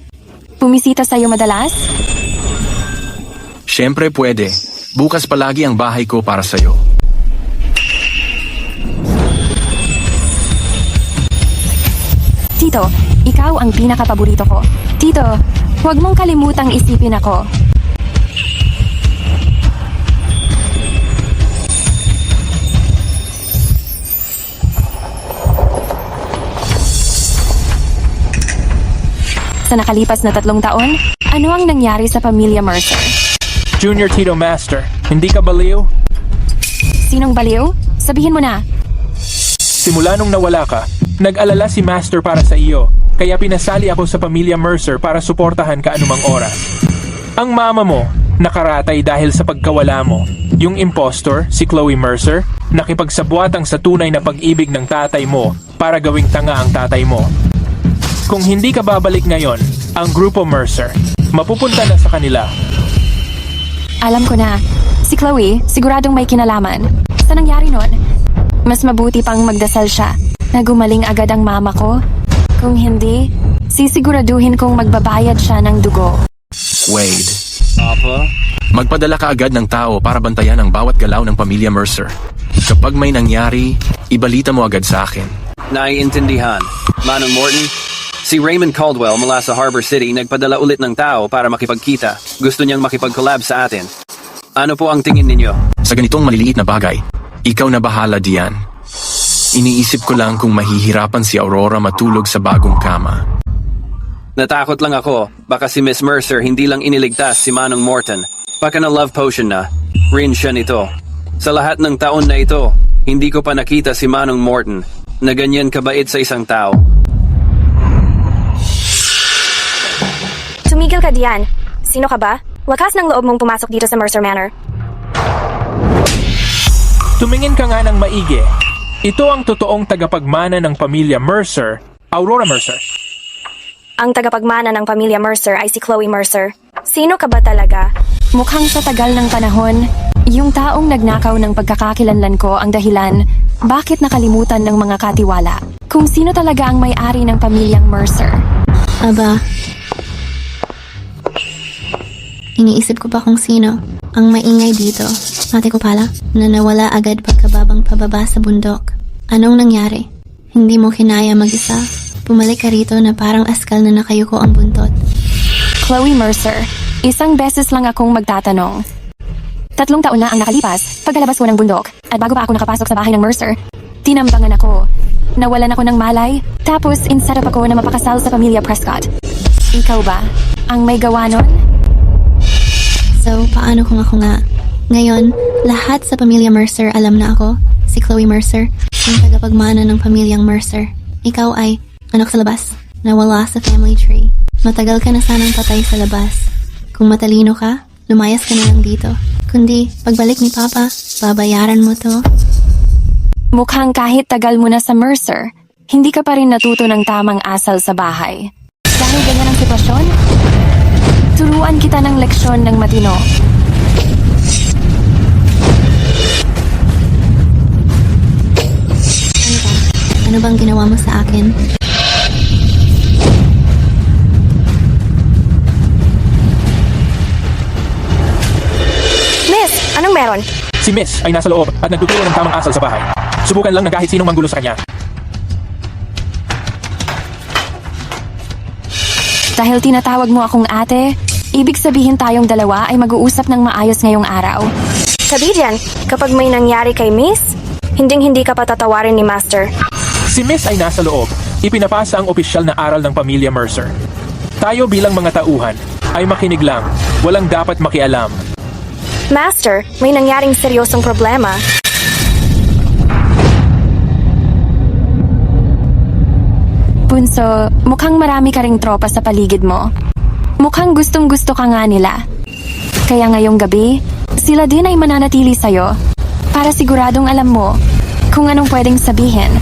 bumisita sa'yo madalas? Siyempre pwede. Bukas palagi ang bahay ko para sa'yo. Tito, ikaw ang pinakapaborito ko. Tito, huwag mong kalimutang isipin ako. Sa nakalipas na 3 taon, ano ang nangyari sa pamilya Mercer? Junior Tito Master, hindi ka baliw? Sinong baliw? Sabihin mo na. Simula nung nawala ka, nag-alala si Master para sa iyo, kaya pinasali ako sa pamilya Mercer para suportahan ka anumang oras. Ang mama mo, nakaratay dahil sa pagkawala mo. Yung impostor, si Chloe Mercer, nakipagsabwatang sa tunay na pag-ibig ng tatay mo para gawing tanga ang tatay mo. Kung hindi ka babalik ngayon, ang grupo Mercer, mapupunta na sa kanila. Alam ko na. Si Chloe, siguradong may kinalaman. Sa nangyari nun, mas mabuti pang magdasal siya na gumaling agad ang mama ko. Kung hindi, sisiguraduhin kong magbabayad siya ng dugo. Wade, Apa? magpadala ka agad ng tao para bantayan ang bawat galaw ng pamilya Mercer. Kapag may nangyari, ibalita mo agad sa akin. Naiintindihan. Manong Morton, si Raymond Caldwell mula sa Harbor City nagpadala ulit ng tao para makipagkita. Gusto niyang makipag-collab sa atin. Ano po ang tingin ninyo? Sa ganitong maliliit na bagay, ikaw na bahala diyan. Iniisip ko lang kung mahihirapan si Aurora matulog sa bagong kama. Natakot lang ako. Baka si Miss Mercer hindi lang iniligtas si Manong Morton. Baka na love potion na. Rin siya nito. Sa lahat ng taon na ito, hindi ko pa nakita si Manong Morton na ganyan kabait sa isang tao. Tumigil ka diyan. Sino ka ba? Wakas ng loob mong pumasok dito sa Mercer Manor. Tumingin ka nga ng maigi. Ito ang totoong tagapagmana ng pamilya Mercer, Aurora Mercer. Ang tagapagmana ng pamilya Mercer ay si Chloe Mercer. Sino ka ba talaga? Mukhang sa tagal ng panahon, yung taong nagnakaw ng pagkakakilanlan ko ang dahilan bakit nakalimutan ng mga katiwala kung sino talaga ang may-ari ng pamilyang Mercer. Aba, iniisip ko pa kung sino ang maingay dito. Ate ko pala na nawala agad pagkababang pababa sa bundok. Anong nangyari? Hindi mo kinaya mag-isa? Bumalik ka rito na parang askal na nakayuko ang buntot. Chloe Mercer, isang beses lang akong magtatanong. 3 taon na ang nakalipas pagkalabas ko ng bundok at bago pa ako nakapasok sa bahay ng Mercer, tinambangan ako. Nawalan ako ng malay, tapos insarap ako na mapakasal sa pamilya Prescott. Ikaw ba ang may gawa nun? So, paano kung ako nga? Ngayon, lahat sa pamilya Mercer alam na ako. Si Chloe Mercer, ang tagapagmana ng pamilyang Mercer. Ikaw ay anak sa labas, nawala sa family tree. Matagal ka na sanang patay sa labas. Kung matalino ka, lumayas ka na lang dito. Kundi, pagbalik ni Papa, babayaran mo to. Mukhang kahit tagal mo na sa Mercer, hindi ka pa rin natuto ng tamang asal sa bahay. Dahil ganyan ang sitwasyon, turuan kita ng leksyon ng matino. Ano bang ginawa mo sa akin? Miss, anong meron? Si Miss ay nasa loob at nagtuturo ng tamang asal sa bahay. Subukan lang ng kahit sinong manggulo sa kanya. Dahil tinatawag mo akong ate, ibig sabihin tayong dalawa ay mag-uusap ng maayos ngayong araw. Sabi diyan, kapag may nangyari kay Miss, hinding-hindi ka patatawarin ni Master. Si Miss ay nasa loob. Ipinapasa ang opisyal na aral ng pamilya Mercer. Tayo bilang mga tauhan ay makinig lang. Walang dapat makialam. Master, may nangyaring seryosong problema. Bunso, mukhang marami ka ring tropa sa paligid mo. Mukhang gustong-gusto ka nga nila. Kaya ngayong gabi, sila din ay mananatili sa'yo para siguradong alam mo kung anong pwedeng sabihin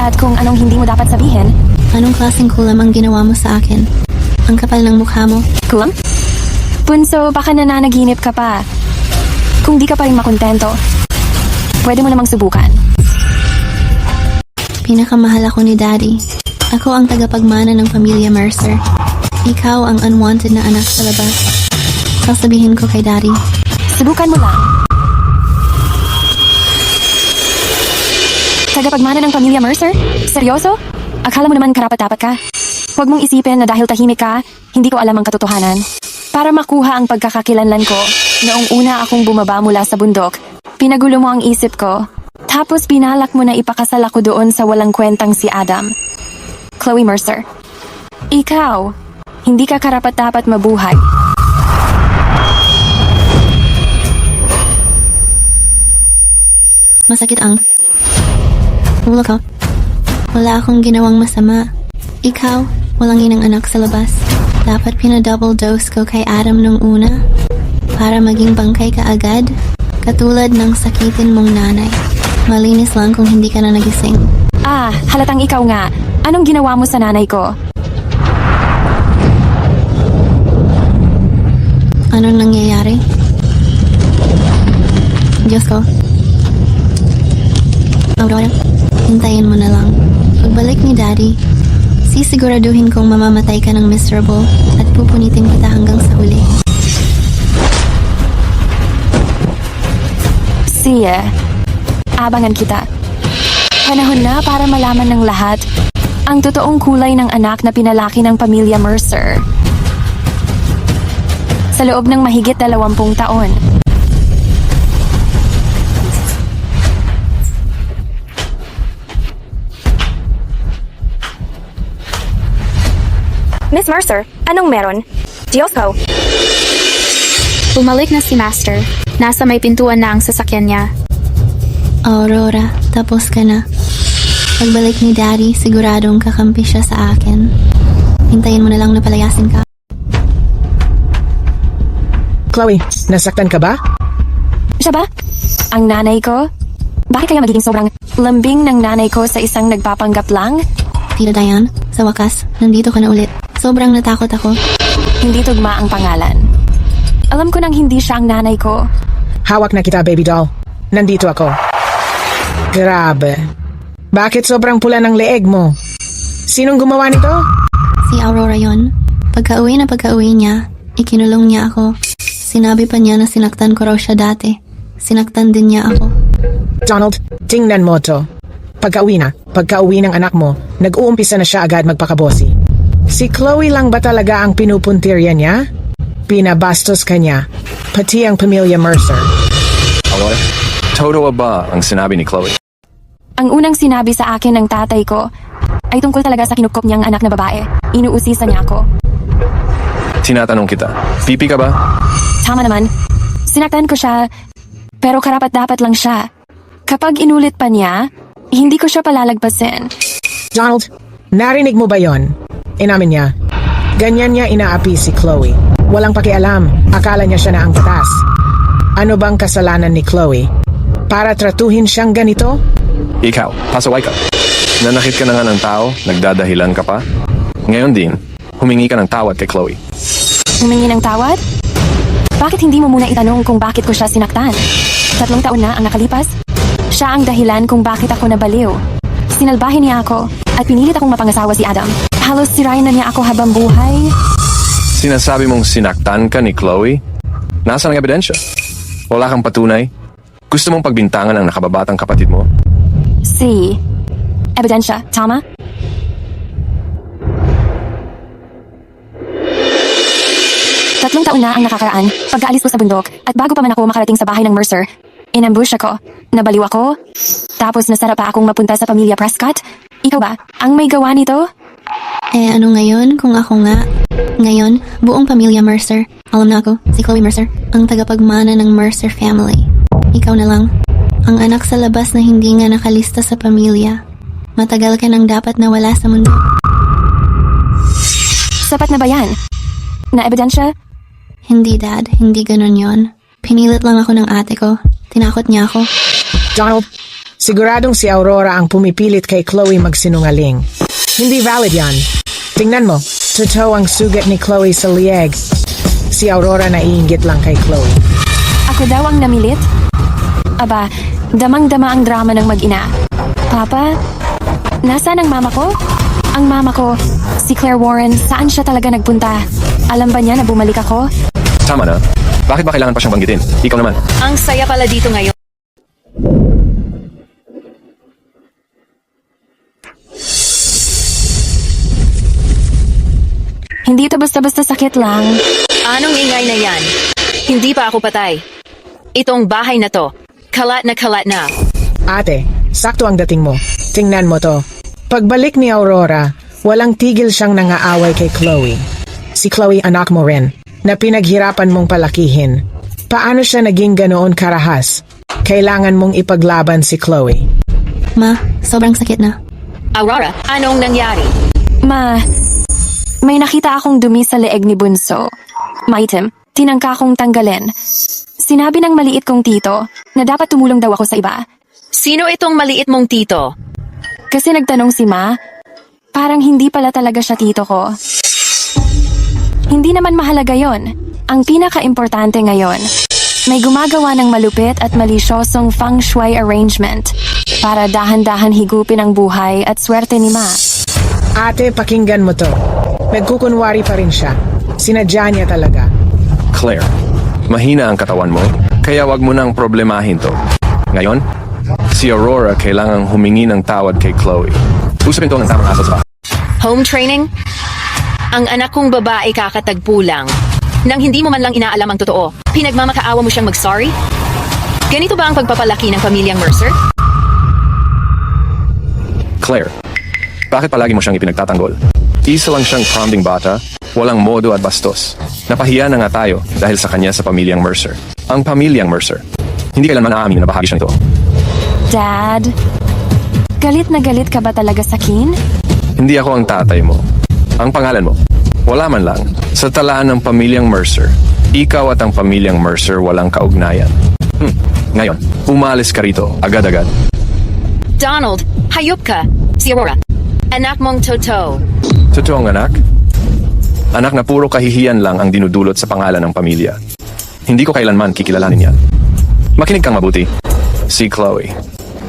at kung anong hindi mo dapat sabihin. Anong klaseng kulam ang ginawa mo sa akin? Ang kapal ng mukha mo. Kulam? Bunso, baka nananaginip ka pa. Kung di ka pa rin makontento, pwede mo namang subukan. Pinakamahal ako ni Daddy. Ako ang tagapagmana ng pamilya Mercer. Ikaw ang unwanted na anak sa labas. Sasabihin ko kay Daddy. Subukan mo lang. Tagapagmana ng pamilya Mercer? Seryoso? Akala mo naman karapat-dapat ka? Huwag mong isipin na dahil tahimik ka, hindi ko alam ang katotohanan. Para makuha ang pagkakakilanlan ko, noong una akong bumaba mula sa bundok, pinagulo mo ang isip ko. Tapos pinalak mo na ipakasal ako doon sa walang kwentang si Adam. Chloe Mercer. Ikaw, hindi ka karapat-dapat mabuhay. Masakit ang ulo ko. Wala akong ginawang masama. Ikaw, walang inang anak sa labas. Dapat pinadouble dose ko kay Adam nung una para maging bangkay ka agad, katulad ng sakitin mong nanay. Malinis lang kung hindi ka na nagising. Ah, halatang ikaw nga. Anong ginawa mo sa nanay ko? Anong nangyayari? Diyos ko. Aurora, hintayin mo na lang. Pagbalik ni Daddy, sisiguraduhin kong mamamatay ka ng miserable at pupunitin kita hanggang sa huli. Siya, abangan kita. Panahon na para malaman ng lahat ang totoong kulay ng anak na pinalaki ng pamilya Mercer. Sa loob ng mahigit 20 taon. Miss Mercer, anong meron? Diyos ko. Bumalik na si Master. Nasa may pintuan na ang sasakyan niya. Aurora, tapos ka na. Pagbalik ni Daddy, siguradong kakampi siya sa akin. Hintayin mo na lang na palayasin ka. Chloe, nasaktan ka ba? Siya ba? Ang nanay ko? Bakit kaya magiging sobrang lambing ng nanay ko sa isang nagpapanggap lang? Tita Diane, sa wakas, nandito ka na ulit. Sobrang natakot ako. Hindi tugma ang pangalan. Alam ko nang hindi siya ang nanay ko. Hawak na kita, baby doll. Nandito ako. Grabe. Bakit sobrang pula ng leeg mo? Sinong gumawa nito? Si Aurora yon. Pagka-uwi niya, ikinulong niya ako. Sinabi pa niya na sinaktan ko raw siya dati. Sinaktan din niya ako. Donald, tingnan mo to. Pagka-uwi ng anak mo, nag-uumpisa na siya agad magpakabosi. Si Chloe lang ba talaga ang pinupuntirya niya? Pinabastos ka niya, pati ang pamilya Mercer. Aurora, totoo ba ang sinabi ni Chloe? Ang unang sinabi sa akin ng tatay ko ay tungkol talaga sa kinukop niyang anak na babae. Inuusisa niya ako. Tinatanong kita, pipi ka ba? Tama naman. Sinaktan ko siya, pero karapat-dapat lang siya. Kapag inulit pa niya, hindi ko siya palalagpasin. Donald, narinig mo ba yon? Inamin niya. Ganyan niya inaapi si Chloe. Walang pakialam. Akala niya siya na ang batas. Ano bang kasalanan ni Chloe? Para tratuhin siyang ganito? Ikaw, pasaway ka. Nanakit ka na nga ng tao, nagdadahilan ka pa. Ngayon din, humingi ka ng tawad kay Chloe. Humingi ng tawad? Bakit hindi mo muna itanong kung bakit ko siya sinaktan? 3 taon na ang nakalipas. Siya ang dahilan kung bakit ako nabaliw. Sinalbahin niya ako at pinilit akong mapangasawa si Adam. Halos sirain na niya ako habang buhay. Sinasabi mong sinaktan ka ni Chloe? Nasaan ang ebidensya? Wala kang patunay? Gusto mong pagbintangan ang nakababatang kapatid mo? Si... Ebidensya, tama? Tatlong taon na ang nakakaraan pagkaalis ko sa bundok at bago pa man ako makarating sa bahay ng Mercer, inambush ako, nabaliw ako, tapos nasarap pa akong mapunta sa pamilya Prescott. Ikaw ba ang may gawa nito? Ano ngayon kung ako nga? Ngayon, buong pamilya Mercer. Alam na ako, si Chloe Mercer, ang tagapagmana ng Mercer family. Ikaw na lang, ang anak sa labas na hindi nga nakalista sa pamilya. Matagal ka nang dapat nawala sa mundo. Sapat na ba yan? Na ebidensya? Hindi, Dad. Hindi ganun yon. Pinilit lang ako ng ate ko. Tinakot niya ako. Donald, siguradong si Aurora ang pumipilit kay Chloe magsinungaling. Hindi valid yan. Tingnan mo, totoo ang sugat ni Chloe sa lieg. Si Aurora naiinggit lang kay Chloe. Ako daw ang namilit? Aba, damang-dama ang drama ng mag-ina. Papa, Nasaan ang mama ko? Ang mama ko, si Claire Warren, saan siya talaga nagpunta? Alam ba niya na bumalik ako? Tama na. Bakit ba kailangan pa siyang banggitin? Ikaw naman. Ang saya pala dito ngayon. Hindi ito basta-basta sakit lang. Anong ingay na yan? Hindi pa ako patay. Itong bahay na to, kalat na. Ate, sakto ang dating mo. Tingnan mo to. Pagbalik ni Aurora, walang tigil siyang nangaaway kay Chloe. Si Chloe anak mo rin, na pinaghirapan mong palakihin. Paano siya naging ganoon karahas? Kailangan mong ipaglaban si Chloe. Ma, sobrang sakit na. Aurora, anong nangyari? Ma, may nakita akong dumi sa leeg ni Bunso. Maitim, tinangka akong tanggalin. Sinabi ng maliit kong tito na dapat tumulong daw ako sa iba. Sino itong maliit mong tito? Kasi nagtanong si Ma, parang hindi pala talaga siya tito ko. Hindi naman mahalaga yon. Ang pinaka-importante ngayon, may gumagawa ng malupit at malisyosong feng shui arrangement para dahan-dahan higupin ang buhay at swerte ni Ma. Ate, pakinggan mo to. Nagkukunwari pa rin siya. Sinadya niya talaga. Claire, mahina ang katawan mo, kaya wag mo nang problemahin to. Ngayon, si Aurora kailangang humingi ng tawad kay Chloe. Usapin to ng tamang asal sa bahay. Home training? Ang anak kong babae kakatagpo lang. Nang hindi mo man lang inaalam ang totoo, pinagmamakaawa mo siyang mag-sorry? Ganito ba ang pagpapalaki ng pamilyang Mercer? Claire, bakit palagi mo siyang ipinagtatanggol? Isa lang siyang prompting bata, walang modo at bastos. Napahiya na nga tayo dahil sa kanya sa pamilyang Mercer. Ang pamilyang Mercer. Hindi kailanman aamin na bahagi siya nito. Dad, galit na galit ka ba talaga sa Kin? Hindi ako ang tatay mo. Ang pangalan mo, wala man lang. Sa talaan ng pamilyang Mercer, ikaw at ang pamilyang Mercer walang kaugnayan. Ngayon, umalis ka rito, agad-agad. Donald, hayop ka. Si Aurora. Anak mong Toto. Totoong anak? Anak na puro kahihiyan lang ang dinudulot sa pangalan ng pamilya. Hindi ko kailanman kikilalanin yan. Makinig kang mabuti. Si Chloe,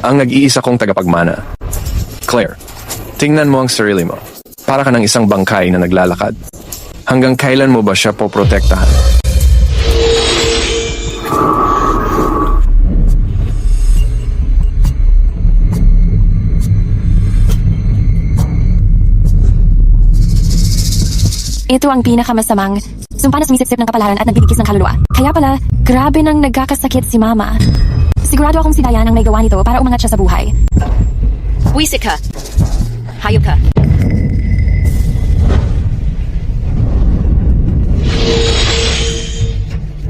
ang nag-iisa kong tagapagmana. Claire, tingnan mo ang sarili mo. Para ka ng isang bangkay na naglalakad. Hanggang kailan mo ba siya poprotektahan? Ito ang pinakamasamang sumpa na sumisip-sip ng kapalaran at nagbibigis ng kaluluwa. Kaya pala, grabe nang nagkakasakit si Mama. Sigurado akong si Diane ang may gawa nito para umangat siya sa buhay. Wisik ka. Hayop ka.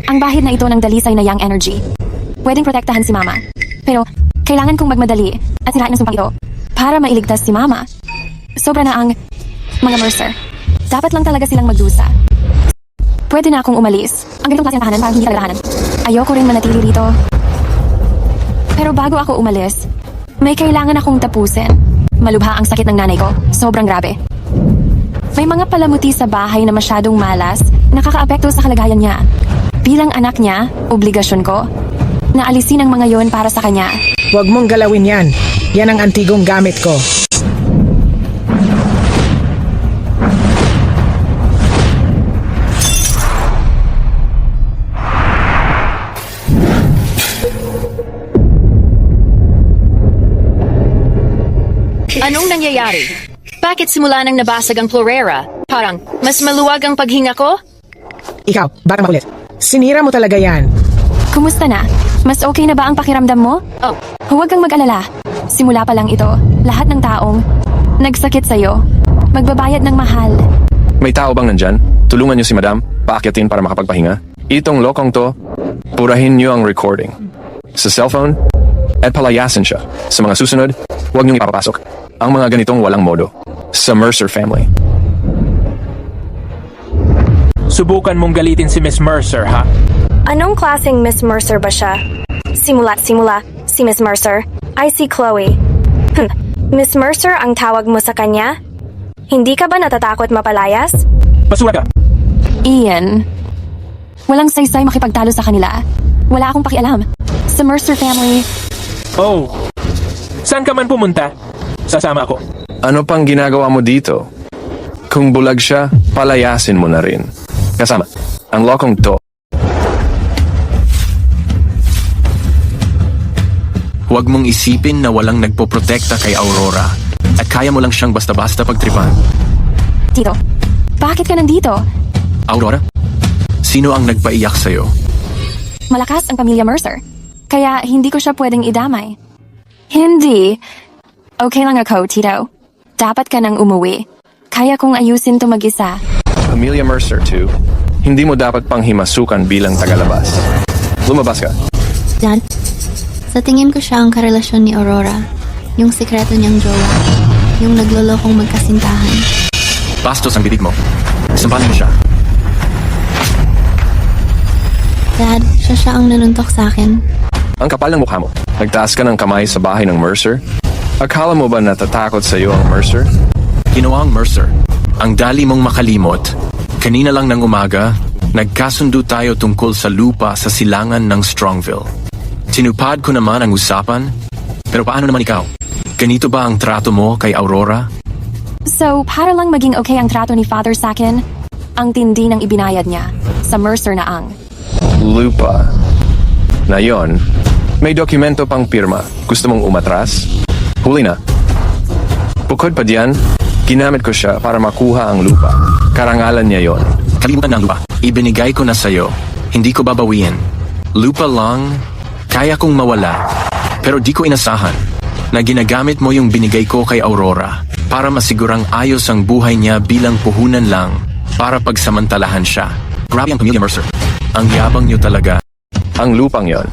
Ang bahid na ito ng dalisay na yang energy. Pwedeng protektahan si Mama. Pero, kailangan kong magmadali at sirain ang sumpang ito para mailigtas si Mama. Sobra na ang mga Mercer. Dapat lang talaga silang magdusa. Pwede na akong umalis. Ang ganitong klase ng tahanan parang hindi talaga tahanan. Ayoko rin manatili rito. Pero bago ako umalis, may kailangan akong tapusin. Malubha ang sakit ng nanay ko. Sobrang grabe. May mga palamuti sa bahay na masyadong malas, nakakaapekto sa kalagayan niya. Bilang anak niya, obligasyon ko, na alisin ang mga yon para sa kanya. Huwag mong galawin yan. Yan ang antigong gamit ko. Anong nangyayari? Bakit simula nang nabasag ang florera? Parang, mas maluwag ang paghinga ko? Ikaw, baka makulit. Sinira mo talaga yan. Kumusta na? Mas okay na ba ang pakiramdam mo? Oh, Huwag kang mag-alala. Simula pa lang ito, lahat ng taong nagsakit sa'yo, magbabayad ng mahal. May tao bang nandyan? Tulungan niyo si Madam, paakyatin para makapagpahinga. Itong lokong to, purahin niyo ang recording. Sa cellphone, at palayasin siya. Sa mga susunod, huwag niyong ipapapasok. Ang mga ganitong walang modo. Sa Mercer family. Subukan mong galitin si Miss Mercer, ha? Anong klaseng Miss Mercer ba siya? Simula't simula, si Miss Mercer ay si Chloe. Miss Mercer ang tawag mo sa kanya? Hindi ka ba natatakot mapalayas? Basura ka! Ian, walang saysay makipagtalo sa kanila. Wala akong pakialam. Sa Mercer family, Oh, saan ka man pumunta? Sasama ako. Ano pang ginagawa mo dito? Kung bulag siya, palayasin mo na rin. Kasama, ang lokong to. Huwag mong isipin na walang nagpoprotekta kay Aurora at kaya mo lang siyang basta-basta pagtripan. Tito, bakit ka nandito? Aurora, sino ang nagpaiyak sa'yo? Malakas ang pamilya Mercer. Kaya hindi ko siya pwedeng idamay. Hindi. Okay lang ako, Tito. Dapat ka nang umuwi. Kaya kong ayusin to mag-isa. Pamilya Mercer 2, hindi mo dapat pang himasukan bilang tagalabas. Lumabas ka. Dad, sa tingin ko siya ang karelasyon ni Aurora. Yung sikreto niyang jowa. Yung naglolokong magkasintahan. Bastos ang bibig mo. Sampahan mo siya. Dad, siya ang nanuntok sa akin. Ang kapal ng mukha mo. Nagtaas ka ng kamay sa bahay ng Mercer? Akala mo ba natatakot sa iyo ang Mercer? Ginoong Mercer, ang dali mong makalimot. Kanina lang ng umaga, nagkasundo tayo tungkol sa lupa sa silangan ng Strongville. Tinupad ko naman ang usapan, pero paano naman ikaw? Ganito ba ang trato mo kay Aurora? So, para lang maging okay ang trato ni Father sa akin, ang tindi ng ibinayad niya sa Mercer na ang. Lupa. Na yon, may dokumento pang pirma. Gusto mong umatras? Huli na. Bukod pa diyan, ginamit ko siya para makuha ang lupa. Karangalan niya yon. Kalimutan ng lupa. Ibinigay ko na sa'yo. Hindi ko babawiin. Lupa lang, kaya kong mawala. Pero di ko inasahan na ginagamit mo yung binigay ko kay Aurora para masigurang ayos ang buhay niya bilang puhunan lang para pagsamantalahan siya. Grabe ang pamilya Mercer. Ang yabang niyo talaga. Ang lupang yon,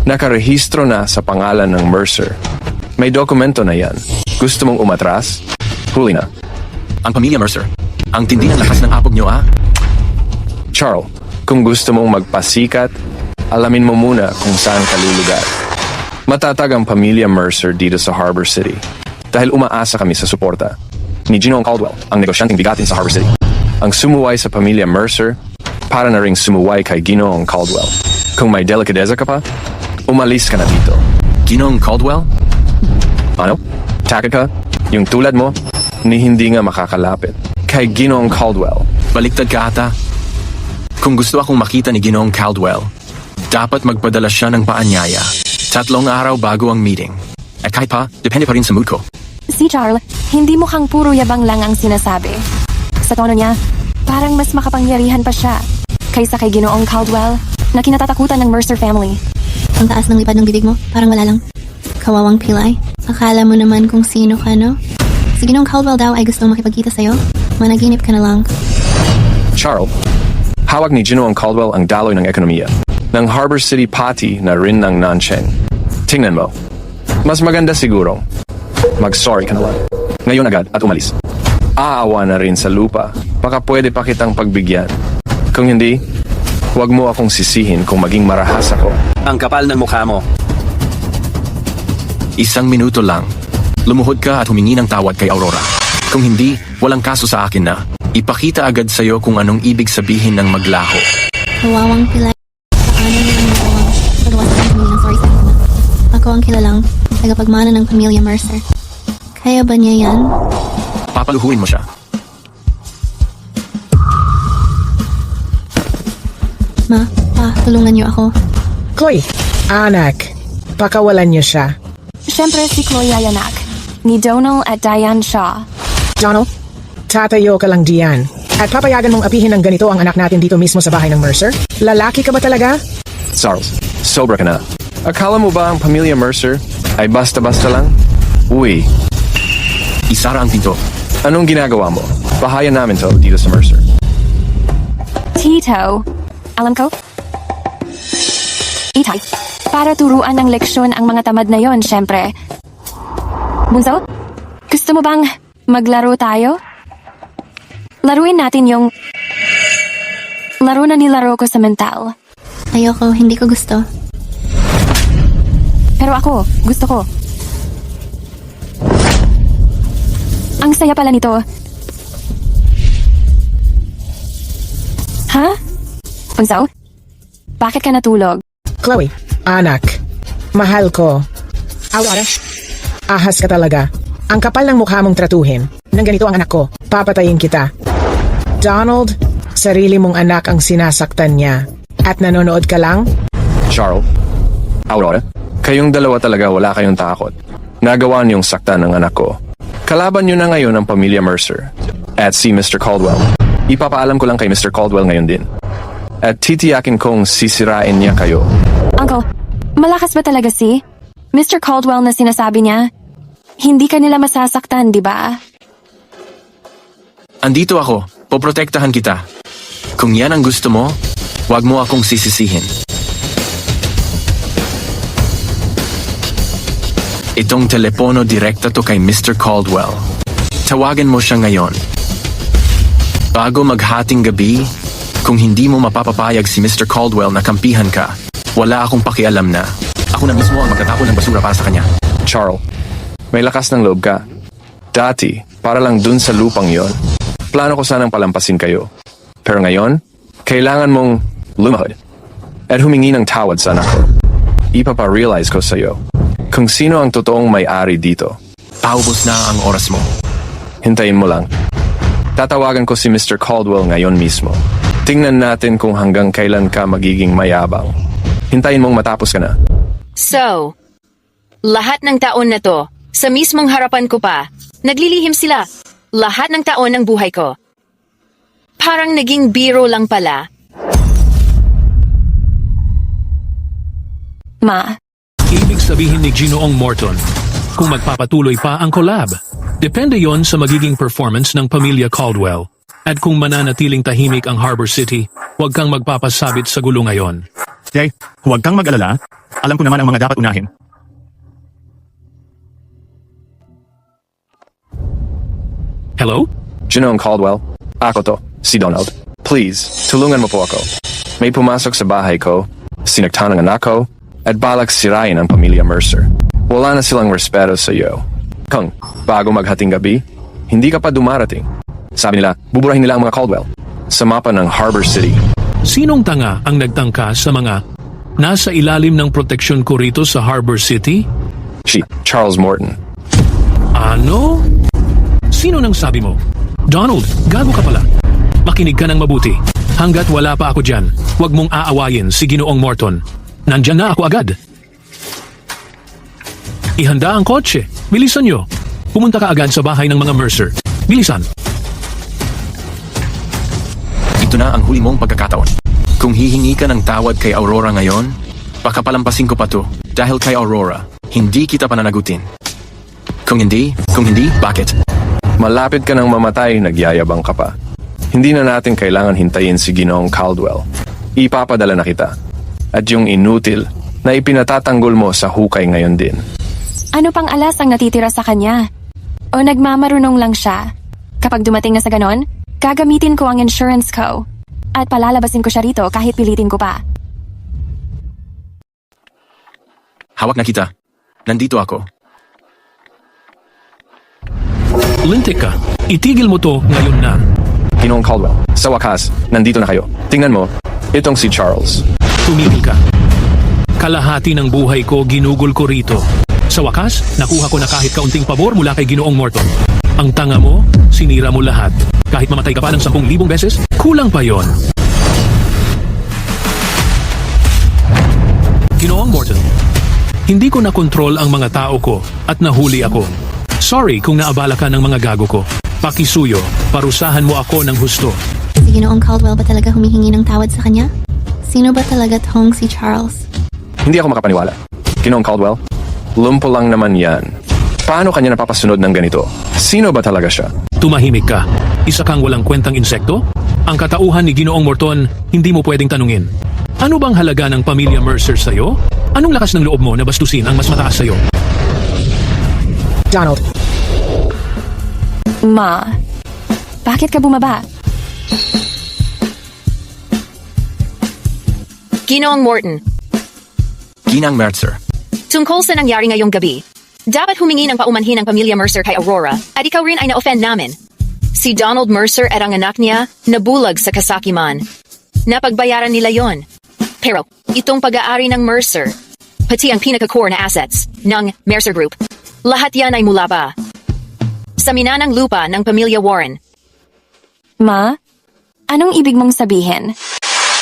nakarehistro na sa pangalan ng Mercer. May dokumento na yan. Gusto mong umatras? Huli na. Ang pamilya Mercer. Ang tindi ng lakas ng apog niyo, ah? Charles, kung gusto mong magpasikat, alamin mo muna kung saan ka lulugar. Matatag ang pamilya Mercer dito sa Harbor City dahil umaasa kami sa suporta ni Ginoong Caldwell, ang negosyanteng bigatin sa Harbor City. Ang sumuway sa pamilya Mercer para na ring sumuway kay Ginoong Caldwell. Kung may delikadeza ka pa, umalis ka na dito. Ginoong Caldwell? Ano? Takot ka? Yung tulad mo, ni hindi nga makakalapit. Kay Ginoong Caldwell. Baliktad ka ata? Kung gusto akong makita ni Ginoong Caldwell, dapat magpadala siya ng paanyaya. 3 araw bago ang meeting. At kahit pa, depende pa rin sa mood ko. Si Charles, hindi mukhang puro yabang lang ang sinasabi. Sa tono niya, parang mas makapangyarihan pa siya kaysa kay Ginoong Caldwell na kinatatakutan ng Mercer family. Ang taas ng lipad ng bibig mo, parang wala lang. Kawawang pilay. Akala mo naman kung sino ka, no? Si Ginoong Caldwell daw ay gusto makipagkita sa'yo. Managinip ka na lang. Charles, hawak ni Ginoong Caldwell ang daloy ng ekonomiya ng Harbor City pati na rin ng Nancheng. Tingnan mo. Mas maganda siguro. Mag-sorry ka na lang. Ngayon agad at umalis. Aawa na rin sa lupa. Baka pwede pa kitang pagbigyan. Kung hindi, huwag mo akong sisihin kung maging marahas ako. Ang kapal ng mukha mo. 1 minuto lang. Lumuhod ka at humingi ng tawad kay Aurora. Kung hindi, walang kaso sa akin na. Ipakita agad sa'yo kung anong ibig sabihin ng maglaho. Kawawang pilay. Paano nilang nagawang pagawa sa pamilya ng sorry sa akin. Ako ang kilalang tagapagmana ng pamilya Mercer. Kaya ba niya yan? Papaluhuin mo siya. Ma, pa, tulungan niyo ako. Chloe, anak, pakawalan niyo siya. Siyempre si Chloe ay anak ni Donald at Diane Shaw. Donald, tatayo ka lang diyan. At papayagan mong apihin ng ganito ang anak natin dito mismo sa bahay ng Mercer? Lalaki ka ba talaga? Charles, sobra ka na. Akala mo ba ang pamilya Mercer ay basta-basta lang? Uy, Isara ang pinto. anong ginagawa mo? Bahayan namin to dito sa Mercer. Tito, alam ko? Itay, para turuan ng leksyon ang mga tamad na yon, syempre. Bunso, gusto mo bang maglaro tayo? Laruin natin yung laro na nilaro ko sa mental. Ayoko, hindi ko gusto. Pero ako, gusto ko. Ang saya pala nito. Ha? Bunso? Bakit ka natulog? Chloe, anak, mahal ko. Aurora, ahas ka talaga. Ang kapal ng mukha mong tratuhin. Nang ganito ang anak ko, papatayin kita. Donald, sarili mong anak ang sinasaktan niya. At nanonood ka lang? Charles, Aurora, kayong dalawa talaga wala kayong takot. Nagawa niyong saktan ng anak ko. Kalaban niyo na ngayon ang pamilya Mercer. At si Mr. Caldwell. Ipapaalam ko lang kay Mr. Caldwell ngayon din. At titiyakin kong sisirain niya kayo. Uncle, malakas ba talaga si Mr. Caldwell na sinasabi niya? Hindi ka nila masasaktan, di ba? Andito ako. Poprotektahan kita. Kung yan ang gusto mo, wag mo akong sisisihin. Itong telepono direkta to kay Mr. Caldwell. Tawagan mo siya ngayon. Bago maghating gabi, kung hindi mo mapapapayag si Mr. Caldwell na kampihan ka, wala akong pakialam na. Ako na mismo ang magtatapon ng basura para sa kanya. Charles, may lakas ng loob ka. Dati, para lang dun sa lupang yon, plano ko sanang palampasin kayo. Pero ngayon, kailangan mong lumahod at humingi ng tawad sa anak ko. Ipapa-realize ko sa'yo kung sino ang totoong may-ari dito. Paubos na ang oras mo. Hintayin mo lang. Tatawagan ko si Mr. Caldwell ngayon mismo. Tingnan natin kung hanggang kailan ka magiging mayabang. Hintayin mong matapos ka na. So, lahat ng taon na to, sa mismong harapan ko pa, naglilihim sila. Lahat ng taon ng buhay ko. Parang naging biro lang pala. Ma, Ibig sabihin ni Ginoong Morton, kung magpapatuloy pa ang collab. Depende yon sa magiging performance ng pamilya Caldwell. At kung mananatiling tahimik ang Harbor City, huwag kang magpapasabit sa gulo ngayon. Jay, huwag kang mag-alala. Alam ko naman ang mga dapat unahin. Hello? Ginoong Caldwell, ako to, si Donald. Please, tulungan mo po ako. May pumasok sa bahay ko, sinaktan ang anak ko, at balak sirain ang pamilya Mercer. Wala na silang respeto sa iyo. Kung, bago maghating gabi, hindi ka pa dumarating. Sabi nila, buburahin nila ang mga Caldwell sa mapa ng Harbor City. Sinong tanga ang nagtangka sa mga nasa ilalim ng proteksyon ko rito sa Harbor City? Si Charles Morton. Ano? Sino nang sabi mo? Donald, gago ka pala. Makinig ka ng mabuti. Hanggat wala pa ako dyan, huwag mong aawayin si Ginoong Morton. Nandyan na ako agad. Ihanda ang kotse. Bilisan nyo. Pumunta ka agad sa bahay ng mga Mercer. Bilisan. Ito na ang huli mong pagkakataon. Kung hihingi ka ng tawad kay Aurora ngayon, baka palampasin ko pa to. Dahil kay Aurora, hindi kita pananagutin. Kung hindi, bakit? Malapit ka nang mamatay, nagyayabang ka pa. Hindi na natin kailangan hintayin si Ginoong Caldwell. Ipapadala na kita. At yung inutil na ipinatatanggol mo sa hukay ngayon din. ano pang alas ang natitira sa kanya? O nagmamarunong lang siya? Kapag dumating na sa ganon, gagamitin ko ang insurance ko. At palalabasin ko siya rito kahit pilitin ko pa. Hawak na kita. Nandito ako. Lintik ka. Itigil mo to ngayon na. Ginoong Caldwell, sa wakas, nandito na kayo. Tingnan mo, itong si Charles. Tumigil ka. Kalahati ng buhay ko ginugol ko rito. Sa wakas, nakuha ko na kahit kaunting pabor mula kay Ginoong Morton. Ang tanga mo, sinira mo lahat. Kahit mamatay ka pa ng 10,000 beses, kulang pa yon. Ginoong Morton, hindi ko nakontrol ang mga tao ko at nahuli ako. Sorry kung naabala ka ng mga gago ko. Pakisuyo, parusahan mo ako ng husto. Si Ginoong Caldwell ba talaga humihingi ng tawad sa kanya? Sino ba talaga tong si Charles? Hindi ako makapaniwala. Ginoong Caldwell, lumpo lang naman yan. Paano kanya napapasunod ng ganito? Sino ba talaga siya? Tumahimik ka. Isa kang walang kwentang insekto? Ang katauhan ni Ginoong Morton, hindi mo pwedeng tanungin. Ano bang halaga ng pamilya Mercer sa'yo? Anong lakas ng loob mo na bastusin ang mas mataas sa'yo? Donald, Ma, bakit ka bumaba? Ginoong Morton, Ginang Mercer. tungkol sa nangyari ngayong gabi, dapat humingi ng paumanhin ng pamilya Mercer kay Aurora at ikaw rin ay na-offend namin. Si Donald Mercer at ang anak niya nabulag sa kasakiman. Napagbayaran nila yon. Pero itong pag-aari ng Mercer, pati ang pinaka-core na assets ng Mercer Group, lahat yan ay mula pa sa minanang lupa ng pamilya Warren. Ma? Anong ibig mong sabihin?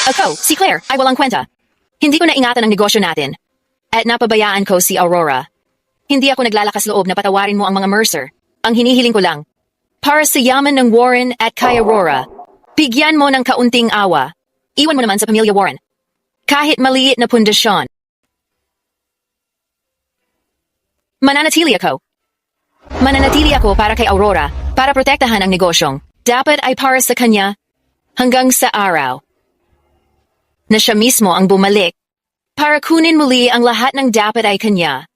Ako, si Claire, ay walang kwenta. Hindi ko naingatan ang negosyo natin. At napabayaan ko si Aurora. Hindi ako naglalakas loob na patawarin mo ang mga Mercer. Ang hinihiling ko lang, para sa yaman ng Warren at kay Aurora, bigyan mo ng kaunting awa. Iwan mo naman sa pamilya Warren. Kahit maliit na pundasyon. Mananatili ako para kay Aurora, para protektahan ang negosyong. Dapat ay para sa kanya hanggang sa araw na siya mismo ang bumalik para kunin muli ang lahat ng dapat ay kanya.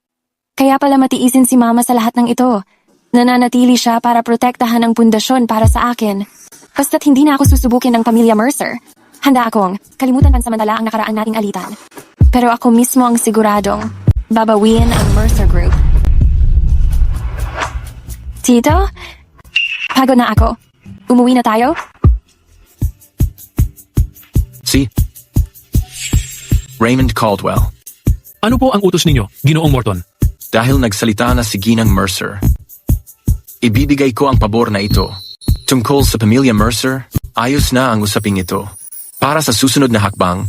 Kaya pala matiisin si Mama sa lahat ng ito. Nananatili siya para protektahan ang pundasyon para sa akin. Basta't hindi na ako susubukin ng pamilya Mercer. Handa akong kalimutan pansamantala ang nakaraan nating alitan. Pero ako mismo ang siguradong babawiin ang Mercer Group. Tito? Pagod na ako. Umuwi na tayo? Si Raymond Caldwell. Ano po ang utos ninyo, Ginoong Morton? Dahil nagsalita na si Ginang Mercer, ibibigay ko ang pabor na ito. Tungkol sa pamilya Mercer, ayos na ang usaping ito. Para sa susunod na hakbang,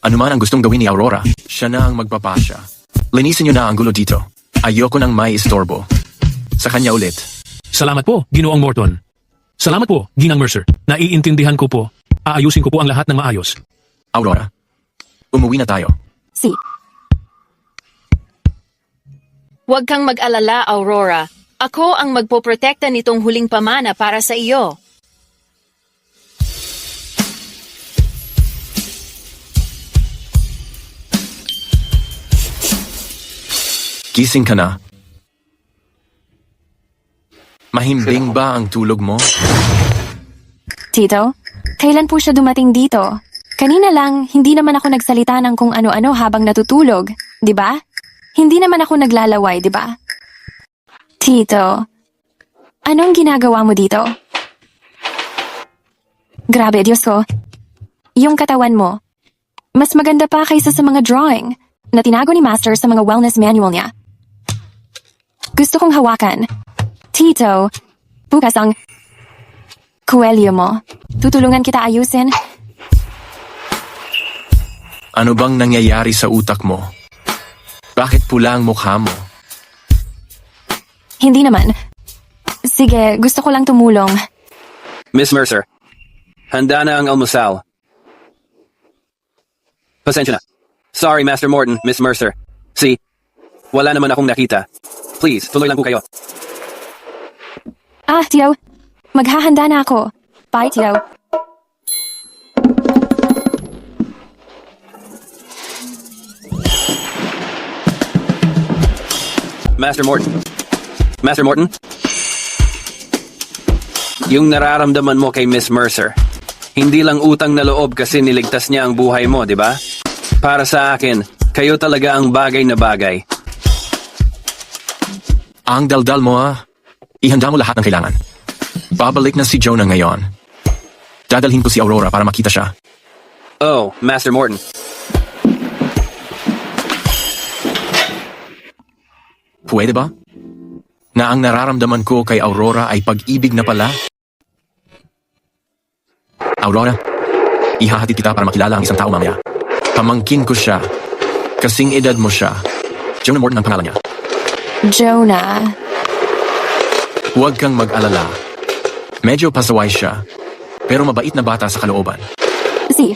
anuman ang gustong gawin ni Aurora, siya na ang magpapasya. Linisin niyo na ang gulo dito. Ayoko nang may istorbo. Sa kanya ulit. Salamat po, Ginoong Morton. Salamat po, Ginang Mercer. Naiintindihan ko po. Aayusin ko po ang lahat ng maayos. Aurora, umuwi na tayo. Si. Huwag kang mag-alala, Aurora. Ako ang magpoprotekta nitong huling pamana para sa iyo. Gising ka na. Mahimbing ba ang tulog mo? Tito, kailan po siya dumating dito? Kanina lang, hindi naman ako nagsalita ng kung ano-ano habang natutulog, di ba? Hindi naman ako naglalaway, di ba? Tito, anong ginagawa mo dito? Grabe, Diyos ko. Yung katawan mo, mas maganda pa kaysa sa mga drawing na tinago ni Master sa mga wellness manual niya. Gusto kong hawakan. Tito, bukas ang kuwelyo mo. Tutulungan kita ayusin. Ano bang nangyayari sa utak mo? Bakit pula ang mukha mo? Hindi naman. Sige, gusto ko lang tumulong. Miss Mercer, handa na ang almusal. Pasensya na. Sorry, Master Morton, Miss Mercer. See, wala naman akong nakita. Please, tuloy lang po kayo. Ah, Tio. Maghahanda na ako. Bye, Tio. Master Morton. Master Morton? Yung nararamdaman mo kay Miss Mercer, hindi lang utang na loob kasi niligtas niya ang buhay mo, di ba? Para sa akin, kayo talaga ang bagay na bagay. Ang daldal mo Ihanda mo lahat ng kailangan. Babalik na si Jonah ngayon. Dadalhin ko si Aurora para makita siya. Oh, Master Morton. Pwede ba? Na ang nararamdaman ko kay Aurora ay pag-ibig na pala? Aurora, ihahatid kita para makilala ang isang tao mamaya. Pamangkin ko siya. Kasing edad mo siya. Jonah Morton ang pangalan niya. Jonah. Huwag kang mag-alala. Medyo pasaway siya, pero mabait na bata sa kalooban. Si.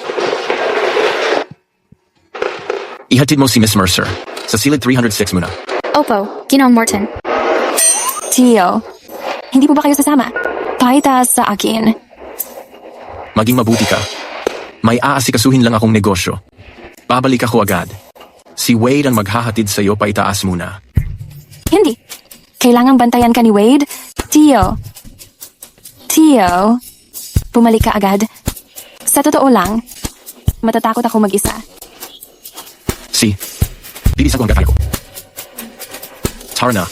Ihatid mo si Miss Mercer. Sa silid 306 muna. Opo, Ginoong Morton. Tio, hindi po ba kayo sasama? Paitaas sa akin. Maging mabuti ka. May aasikasuhin lang akong negosyo. Babalik ako agad. Si Wade ang maghahatid sa'yo pa itaas muna. Hindi. Kailangang bantayan ka ni Wade. Tio. Tio. Bumalik ka agad. Sa totoo lang, matatakot ako mag-isa. Si. Bilisan ko ang gagawin ko. Tara na.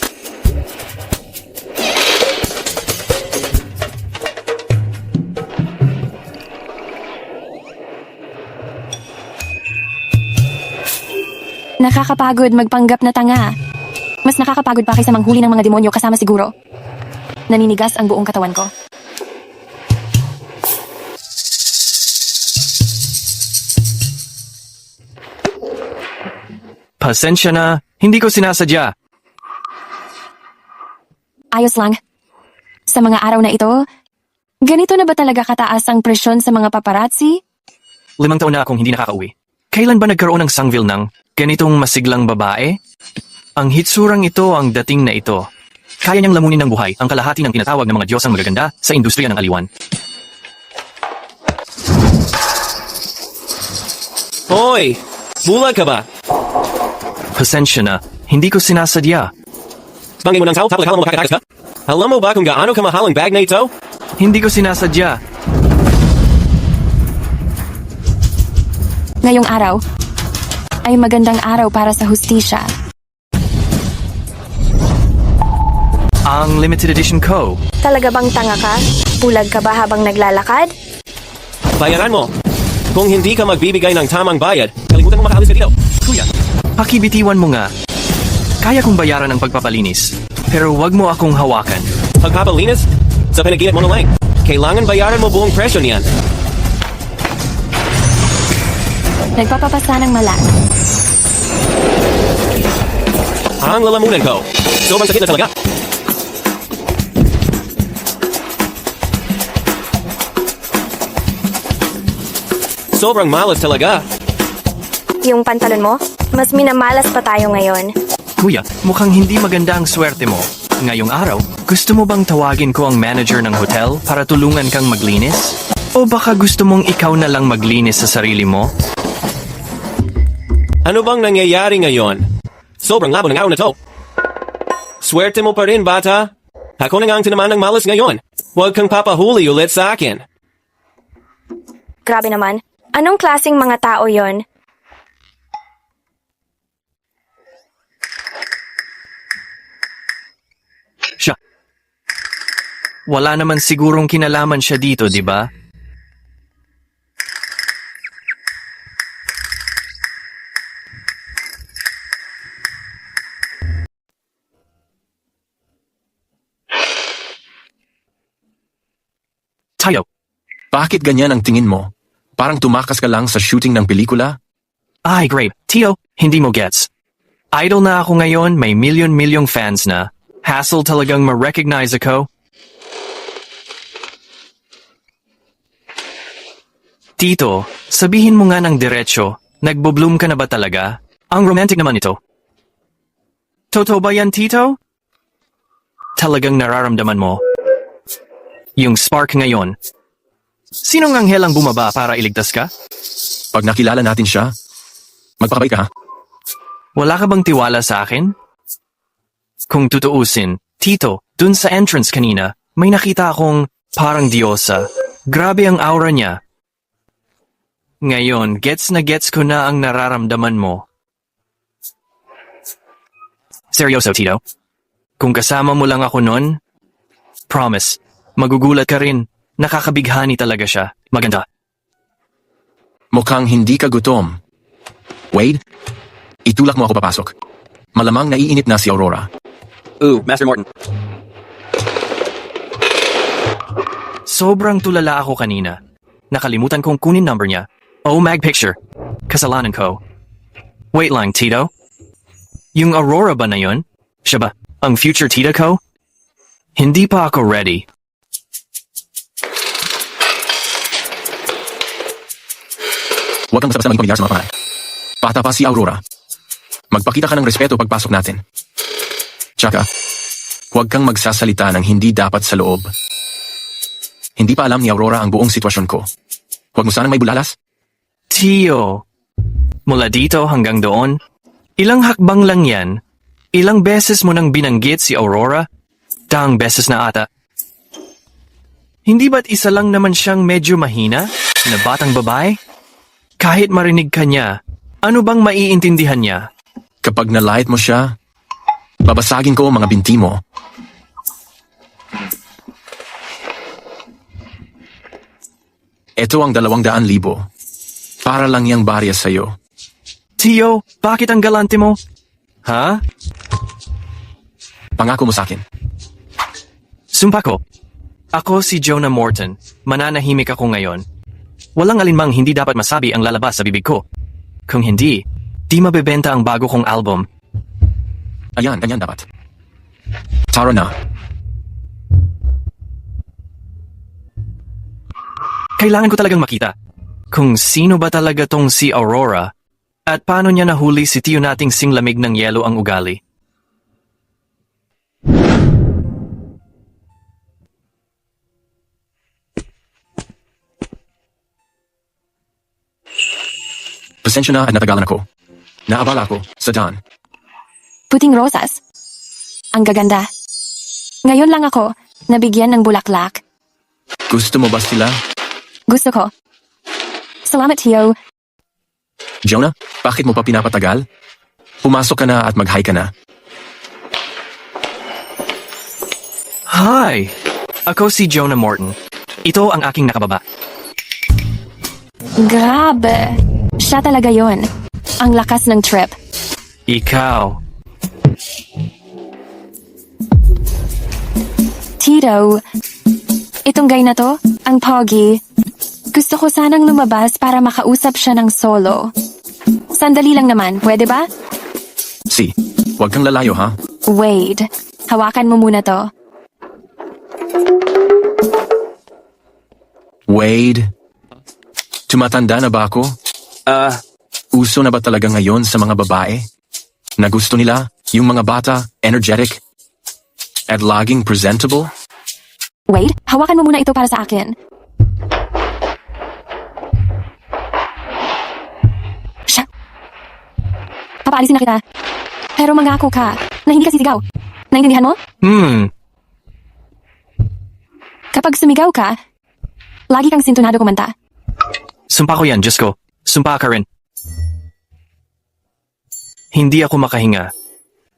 Nakakapagod magpanggap na tanga. Mas nakakapagod pa kaysa manghuli ng mga demonyo kasama siguro. Naninigas ang buong katawan ko. Pasensya na, hindi ko sinasadya. Ayos lang. Sa mga araw na ito, ganito na ba talaga kataas ang presyon sa mga paparazzi? 5 taon na akong hindi nakakauwi. Kailan ba nagkaroon ng sangville ng ganitong masiglang babae? Ang hitsurang ito ang dating na ito. Kaya niyang lamunin ng buhay ang kalahati ng tinatawag ng mga diyosang magaganda sa industriya ng aliwan. Hoy! Bulag ka ba? Pasensya na, hindi ko sinasadya. Bangin mo ng tao tapos akala mo makakatakas ka? Alam mo ba kung gaano kamahal ang bag na ito? Hindi ko sinasadya. Ngayong araw ay magandang araw para sa hustisya. Ang limited edition ko. Talaga bang tanga ka? Bulag ka ba habang naglalakad? Bayaran mo. Kung hindi ka magbibigay ng tamang bayad, kalimutan mo makaalis ka dito. Kuya, pakibitiwan mo nga. Kaya kong bayaran ang pagpapalinis, pero wag mo akong hawakan. Pagpapalinis? Sa pinaginip mo na lang. Kailangan bayaran mo buong presyo niyan. Nagpapapasa ng malas. Ang lalamunan ko. Sobrang sakit na talaga. Sobrang malas talaga. Yung pantalon mo? Mas minamalas pa tayo ngayon. Kuya, mukhang hindi maganda ang swerte mo. Ngayong araw, gusto mo bang tawagin ko ang manager ng hotel para tulungan kang maglinis? O baka gusto mong ikaw na lang maglinis sa sarili mo? Ano bang nangyayari ngayon? Sobrang labo ng araw na to. Swerte mo pa rin, bata. Ako na nga ang tinamaan ng malas ngayon. Huwag kang papahuli ulit sa akin. Grabe naman. Anong klaseng mga tao yon? Siya. Wala naman sigurong kinalaman siya dito, di ba? Tayo, bakit ganyan ang tingin mo? Parang tumakas ka lang sa shooting ng pelikula? Ay, great. Tito, hindi mo gets. Idol na ako ngayon, may million-milyong fans na. Hassle talagang ma-recognize ako. Tito, sabihin mo nga ng diretsyo, nagbo-bloom ka na ba talaga? Ang romantic naman ito. Totoo ba yan, Tito? Talagang nararamdaman mo. Yung spark ngayon. Sinong anghel ang bumaba para iligtas ka? Pag nakilala natin siya, magpakabay ka ha? Wala ka bang tiwala sa akin? Kung tutuusin, Tito, dun sa entrance kanina, may nakita akong parang diyosa. Grabe ang aura niya. Ngayon, gets na gets ko na ang nararamdaman mo. Seryoso, Tito. Kung kasama mo lang ako nun, promise, magugulat ka rin. Nakakabighani talaga siya. Maganda. Mukhang hindi ka gutom. Wade, itulak mo ako papasok. Malamang naiinip na si Aurora. Master Morton. Sobrang tulala ako kanina. Nakalimutan kong kunin number niya. Oh, mag picture. Kasalanan ko. Wait lang, Tito. Yung Aurora ba na yun? Siya ba? Ang future tita ko? Hindi pa ako ready. Huwag kang basta-basta maging pamilyar sa mga pangalan. Bata pa si Aurora. Magpakita ka ng respeto pagpasok natin. Tsaka, huwag kang magsasalita ng hindi dapat sa loob. Hindi pa alam ni Aurora ang buong sitwasyon ko. Huwag mo sanang may bulalas. Tio, mula dito hanggang doon, ilang hakbang lang yan. Ilang beses mo nang binanggit si Aurora? 10 beses na ata. Hindi ba't isa lang naman siyang medyo mahina na batang babae? Kahit marinig ka niya, ano bang maiintindihan niya? Kapag nalait mo siya, babasagin ko ang mga binti mo. Ito ang 200,000. Para lang yang barya sa'yo. Tio, bakit ang galante mo? Ha? Pangako mo sa akin. Sumpa ko. Ako si Jonah Morton. Mananahimik ako ngayon. Walang alinmang hindi dapat masabi ang lalabas sa bibig ko. Kung hindi, di mabebenta ang bago kong album. Ayan, ganyan dapat. Tara na. Kailangan ko talagang makita kung sino ba talaga tong si Aurora at paano niya nahuli si tiyo nating singlamig ng yelo ang ugali. Pasensya na at natagalan ako. Naabala ako sa daan. Puting rosas. Ang gaganda. Ngayon lang ako nabigyan ng bulaklak. Gusto mo ba sila? Gusto ko. Salamat, Tio. Jonah, bakit mo pa pinapatagal? Pumasok ka na at mag-hi ka na. Hi! Ako si Jonah Morton. Ito ang aking nakababa. Grabe. Siya talaga yon. Ang lakas ng trip. Ikaw. Tito, itong guy na to, ang pogi. Gusto ko sanang lumabas para makausap siya ng solo. Sandali lang naman, pwede ba? Si, huwag kang lalayo ha? Wade, hawakan mo muna to. Wade, tumatanda na ba ako? Uso na ba talaga ngayon sa mga babae? Na gusto nila yung mga bata, energetic, at laging presentable? Wade, hawakan mo muna ito para sa akin. Siya. Papaalisin na kita. Pero mangako ka na hindi ka sisigaw. Naintindihan mo? Kapag sumigaw ka, lagi kang sintonado kumanta. Sumpa ko yan, Diyos ko. Sumpa ka rin. Hindi ako makahinga.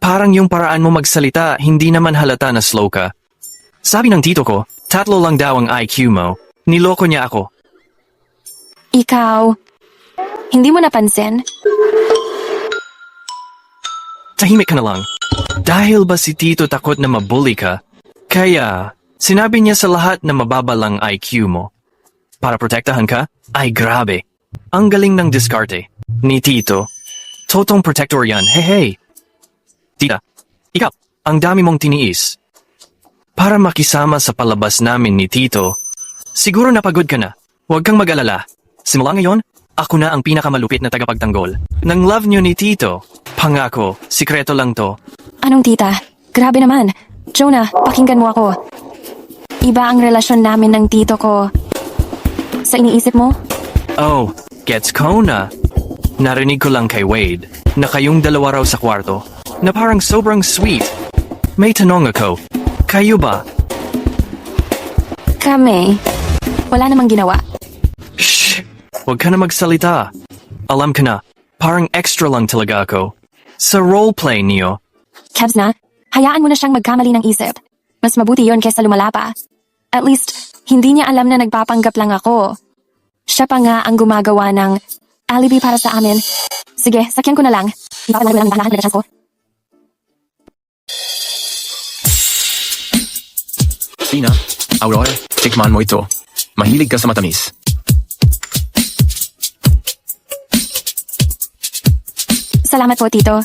Parang yung paraan mo magsalita, hindi naman halata na slow ka. Sabi ng tito ko, 3 lang daw ang IQ mo. Niloko niya ako. Ikaw, hindi mo napansin? Tahimik ka na lang. Dahil ba si tito takot na mabully ka? Kaya, sinabi niya sa lahat na mababa lang IQ mo. Para protektahan ka? Ay grabe. Ang galing ng diskarte. Ni tito. Totong protector yan. Hey. Tita, ikaw, ang dami mong tiniis. Para makisama sa palabas namin ni tito. Siguro napagod ka na. Huwag kang mag-alala. Simula ngayon, ako na ang pinakamalupit na tagapagtanggol. Nang love niyo ni tito. Pangako, sikreto lang to. Anong tita? Grabe naman. Jonah, pakinggan mo ako. Iba ang relasyon namin ng tito ko. Sa iniisip mo? Oh, gets ko na. Narinig ko lang kay Wade na kayong dalawa raw sa kwarto na parang sobrang sweet. May tanong ako, kayo ba? Kami. Wala namang ginawa. Shh! Huwag ka na magsalita. Alam ka na, parang extra lang talaga ako. Sa roleplay niyo. Kebs na, hayaan mo na siyang magkamali ng isip. Mas mabuti yon kaysa lumala pa. At least, hindi niya alam na nagpapanggap lang ako. Siya pa nga ang gumagawa ng alibi para sa amin. Sige, sakyan ko na lang. Ipapalagay lang ang relasyon ko. Tina, Aurora, tikman mo ito. Mahilig ka sa matamis. Salamat po, Tito.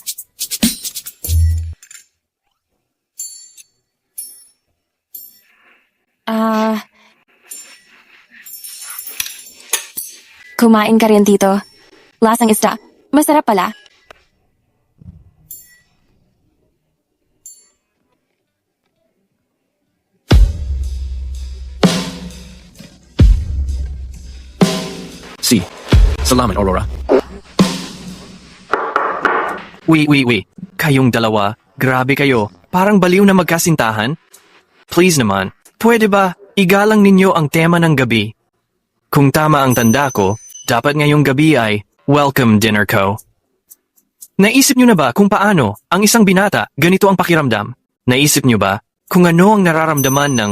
Kumain ka rin, Tito. Lasang isda. Masarap pala. Si, salamat, Aurora. Wait. Kayong dalawa, grabe kayo. Parang baliw na magkasintahan. Please naman, pwede ba igalang ninyo ang tema ng gabi? Kung tama ang tanda ko, dapat ngayong gabi ay welcome dinner ko. Naisip nyo na ba kung paano ang isang binata ganito ang pakiramdam? Naisip nyo ba kung ano ang nararamdaman ng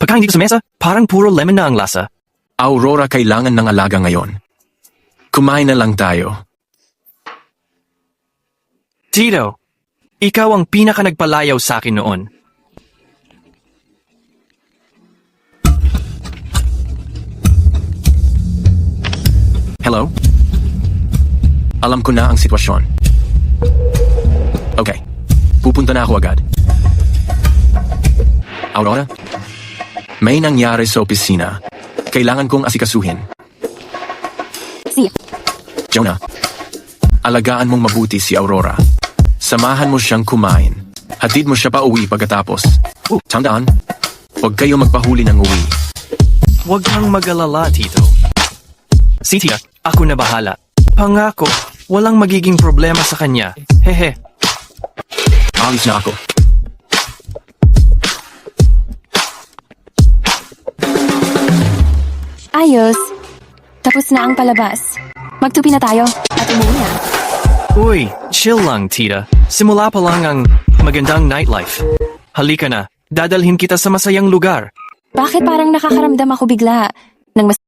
pagkain dito sa mesa? Parang puro lemon na ang lasa. Aurora, kailangan ng alaga ngayon. Kumain na lang tayo. Tito, ikaw ang pinaka nagpalayaw sa akin noon. Hello? Alam ko na ang sitwasyon. Okay. Pupunta na ako agad. Aurora? May nangyari sa opisina. Kailangan kong asikasuhin. Si. Jonah, alagaan mong mabuti si Aurora. Samahan mo siyang kumain. Hatid mo siya pa uwi pagkatapos. Tandaan, huwag kayo magpahuli ng uwi. Huwag kang mag-alala, Tito. Si Tia, ako na bahala. Pangako, walang magiging problema sa kanya. Hehe. Alis na ako. Ayos. Tapos na ang palabas. Magtupi na tayo at umuwi na. Uy, chill lang, Tita. Simula pa lang ang magandang nightlife. Halika na, dadalhin kita sa masayang lugar. Bakit parang nakakaramdam ako bigla ng mas...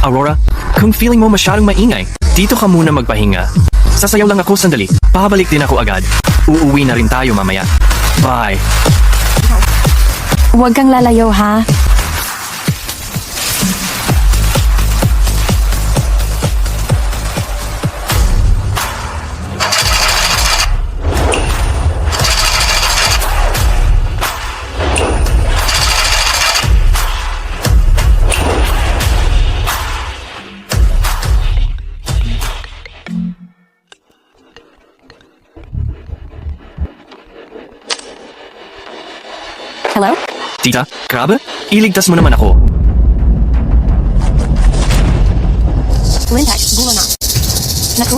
Aurora, kung feeling mo masyadong maingay, dito ka muna magpahinga. Sasayaw lang ako sandali. Pabalik din ako agad. Uuwi na rin tayo mamaya. Bye. Huwag kang lalayo, ha? Hello? Tita, grabe? Iligtas mo naman ako. Lintex, gulo na. Naku?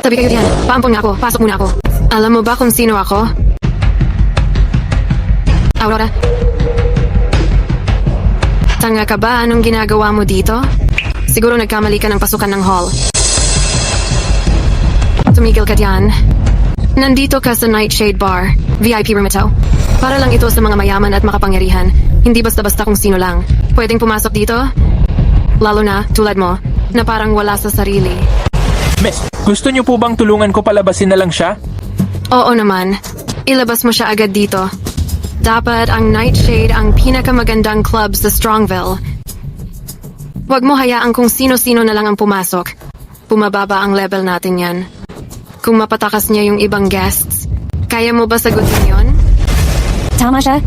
Sabi kayo diyan, paampon nga ako, pasok muna ako. Alam mo ba kung sino ako? Aurora? Tanga ka ba? Anong ginagawa mo dito? Siguro nagkamali ka ng pasukan ng hall. Tumigil ka diyan. Nandito ka sa Nightshade Bar, VIP room ito. Para lang ito sa mga mayaman at makapangyarihan. Hindi basta-basta kung sino lang. Pwedeng pumasok dito? Lalo na, tulad mo, na parang wala sa sarili. Miss, gusto niyo po bang tulungan ko palabasin na lang siya? Oo naman. Ilabas mo siya agad dito. Dapat ang Nightshade ang pinakamagandang club sa Strongville. Huwag mo hayaan kung sino-sino na lang ang pumasok. Pumababa ang level natin yan. Kung mapatakas niya yung ibang guests, kaya mo ba sagutin yon? Tama siya.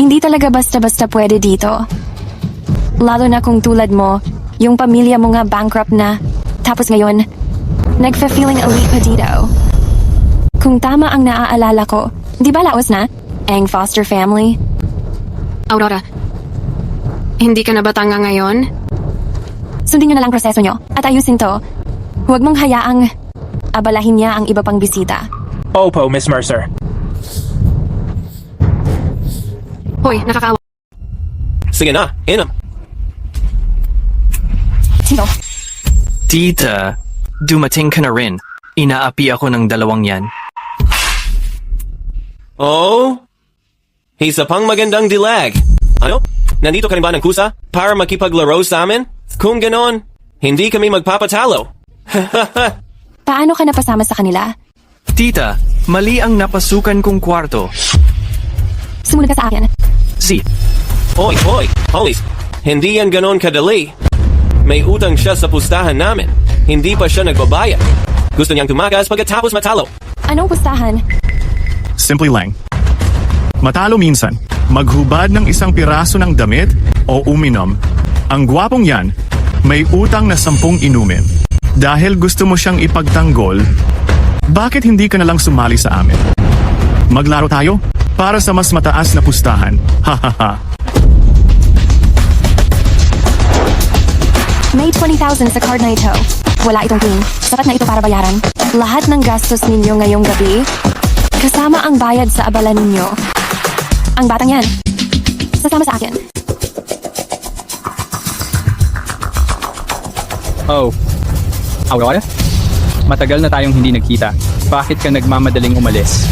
Hindi talaga basta-basta pwede dito. Lalo na kung tulad mo, yung pamilya mo nga bankrupt na. Tapos ngayon, nagfa-feeling elite pa dito. Kung tama ang naaalala ko, di ba laos na? Ang foster family? Aurora, hindi ka na ba tanga ngayon? Sundin nyo na lang proseso nyo at ayusin to. Huwag mong hayaang abalahin niya ang iba pang bisita. Opo, Miss Mercer. Hoy, nakakaawa. Sige na, inom. Tito. Tita, dumating ka na rin. Inaapi ako ng dalawang yan. Oh? Isa pang magandang dilag. Ano? Nandito ka rin ba ng kusa? Para makipaglaro sa amin? Kung ganon, hindi kami magpapatalo. Paano ka napasama sa kanila? Tita, mali ang napasukan kong kwarto. Sumunod ka sa akin. Si. Hoy, Hollis, hindi yan ganon kadali. May utang siya sa pustahan namin. Hindi pa siya nagbabayad. Gusto niyang tumakas pagkatapos matalo. Anong pustahan? Simple lang. Matalo minsan, maghubad ng isang piraso ng damit o uminom. Ang gwapong yan, may utang na 10 inumin. Dahil gusto mo siyang ipagtanggol, bakit hindi ka na lang sumali sa amin? Maglaro tayo para sa mas mataas na pustahan. Hahaha. May 20,000 sa card na ito. Wala itong pin. Sapat na ito para bayaran. Lahat ng gastos ninyo ngayong gabi, kasama ang bayad sa abala ninyo. Ang batang yan, sasama sa akin. Oh, Aurora? Matagal na tayong hindi nagkita. Bakit ka nagmamadaling umalis?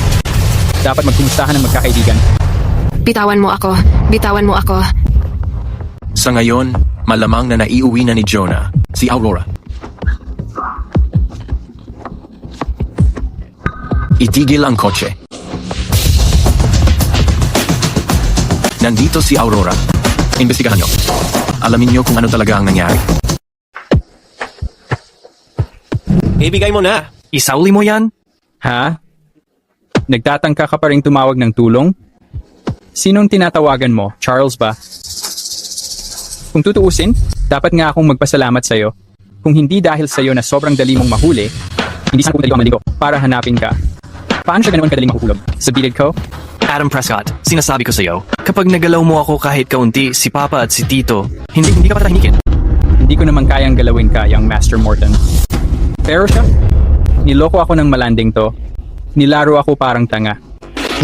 Dapat magkumustahan ng magkakaibigan. Bitawan mo ako. Bitawan mo ako. Sa ngayon, malamang na naiuwi na ni Jonah, si Aurora. Itigil ang kotse. Nandito si Aurora. Imbestigahan nyo. Alamin nyo kung ano talaga ang nangyari. Ibigay mo na. Isauli mo yan? Ha? Nagtatangka ka pa rin tumawag ng tulong? Sinong tinatawagan mo? Charles ba? Kung tutuusin, dapat nga akong magpasalamat sa'yo. Kung hindi dahil sa'yo na sobrang dali mong mahuli, hindi sana kung dali ang maligo para hanapin ka. Paano siya ganoon kadaling mahuhulog? Sa bilid ko? Adam Prescott, sinasabi ko sa'yo, kapag nagalaw mo ako kahit kaunti, si Papa at si Tito, hindi ka patahimikin. Hindi ko naman kayang galawin ka, young Master Morton. Pero siya, niloko ako ng malanding to. Nilaro ako parang tanga.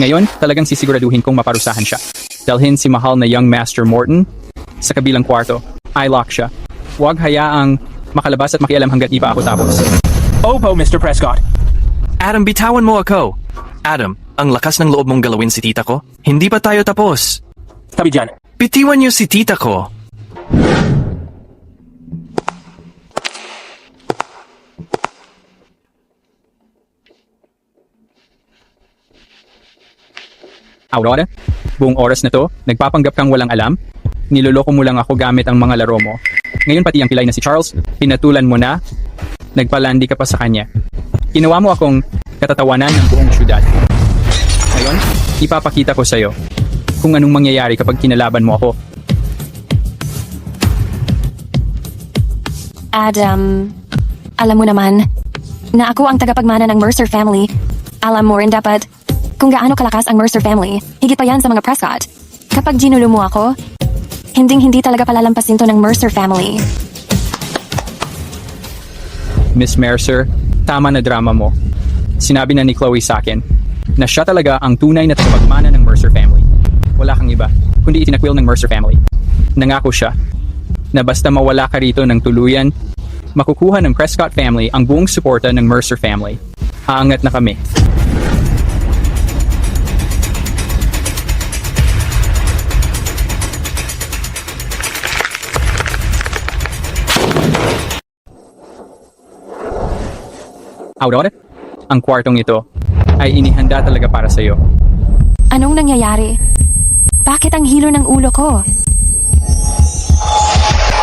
Ngayon, talagang sisiguraduhin kong maparusahan siya. Dalhin si mahal na young Master Morton sa kabilang kwarto. I-lock siya. Huwag hayaang makalabas at makialam hanggat di pa ako tapos. Opo, Mr. Prescott. Adam, bitawan mo ako. Adam, ang lakas ng loob mong galawin si tita ko. Hindi pa tayo tapos. Tabi dyan. Bitiwan niyo si tita ko. Aurora, buong oras na to, nagpapanggap kang walang alam? Niloloko mo lang ako gamit ang mga laro mo. Ngayon pati ang pilay na si Charles, pinatulan mo na, nagpalandi ka pa sa kanya. Ginawa mo akong katatawanan ng buong syudad. Ngayon, ipapakita ko sa'yo kung anong mangyayari kapag kinalaban mo ako. Adam, alam mo naman na ako ang tagapagmana ng Mercer family. Alam mo rin dapat kung gaano kalakas ang Mercer family, higit pa yan sa mga Prescott. Kapag ginulo mo ako, hindi talaga palalampasin to ng Mercer family. Miss Mercer, tama na drama mo. Sinabi na ni Chloe sa akin na siya talaga ang tunay na tagapagmana ng Mercer family. Wala kang iba, kundi itinakwil ng Mercer family. Nangako siya na basta mawala ka rito ng tuluyan, makukuha ng Prescott family ang buong suporta ng Mercer family. Aangat na kami. Aurora, ang kwartong ito ay inihanda talaga para sa'yo. Anong nangyayari? Bakit ang hilo ng ulo ko?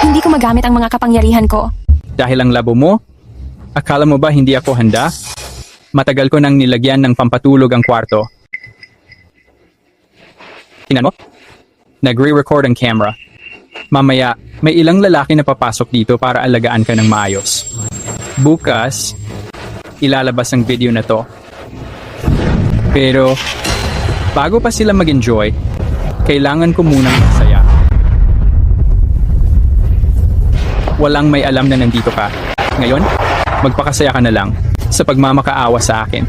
Hindi ko magamit ang mga kapangyarihan ko. Dahil ang labo mo? Akala mo ba hindi ako handa? Matagal ko nang nilagyan ng pampatulog ang kwarto. Tingnan mo? Nagre-record ang camera. Mamaya, may ilang lalaki na papasok dito para alagaan ka ng maayos. Bukas, ilalabas ang video na to. Pero, bago pa sila mag-enjoy, kailangan ko munang masaya. Walang may alam na nandito ka. Ngayon, magpakasaya ka na lang sa pagmamakaawa sa akin.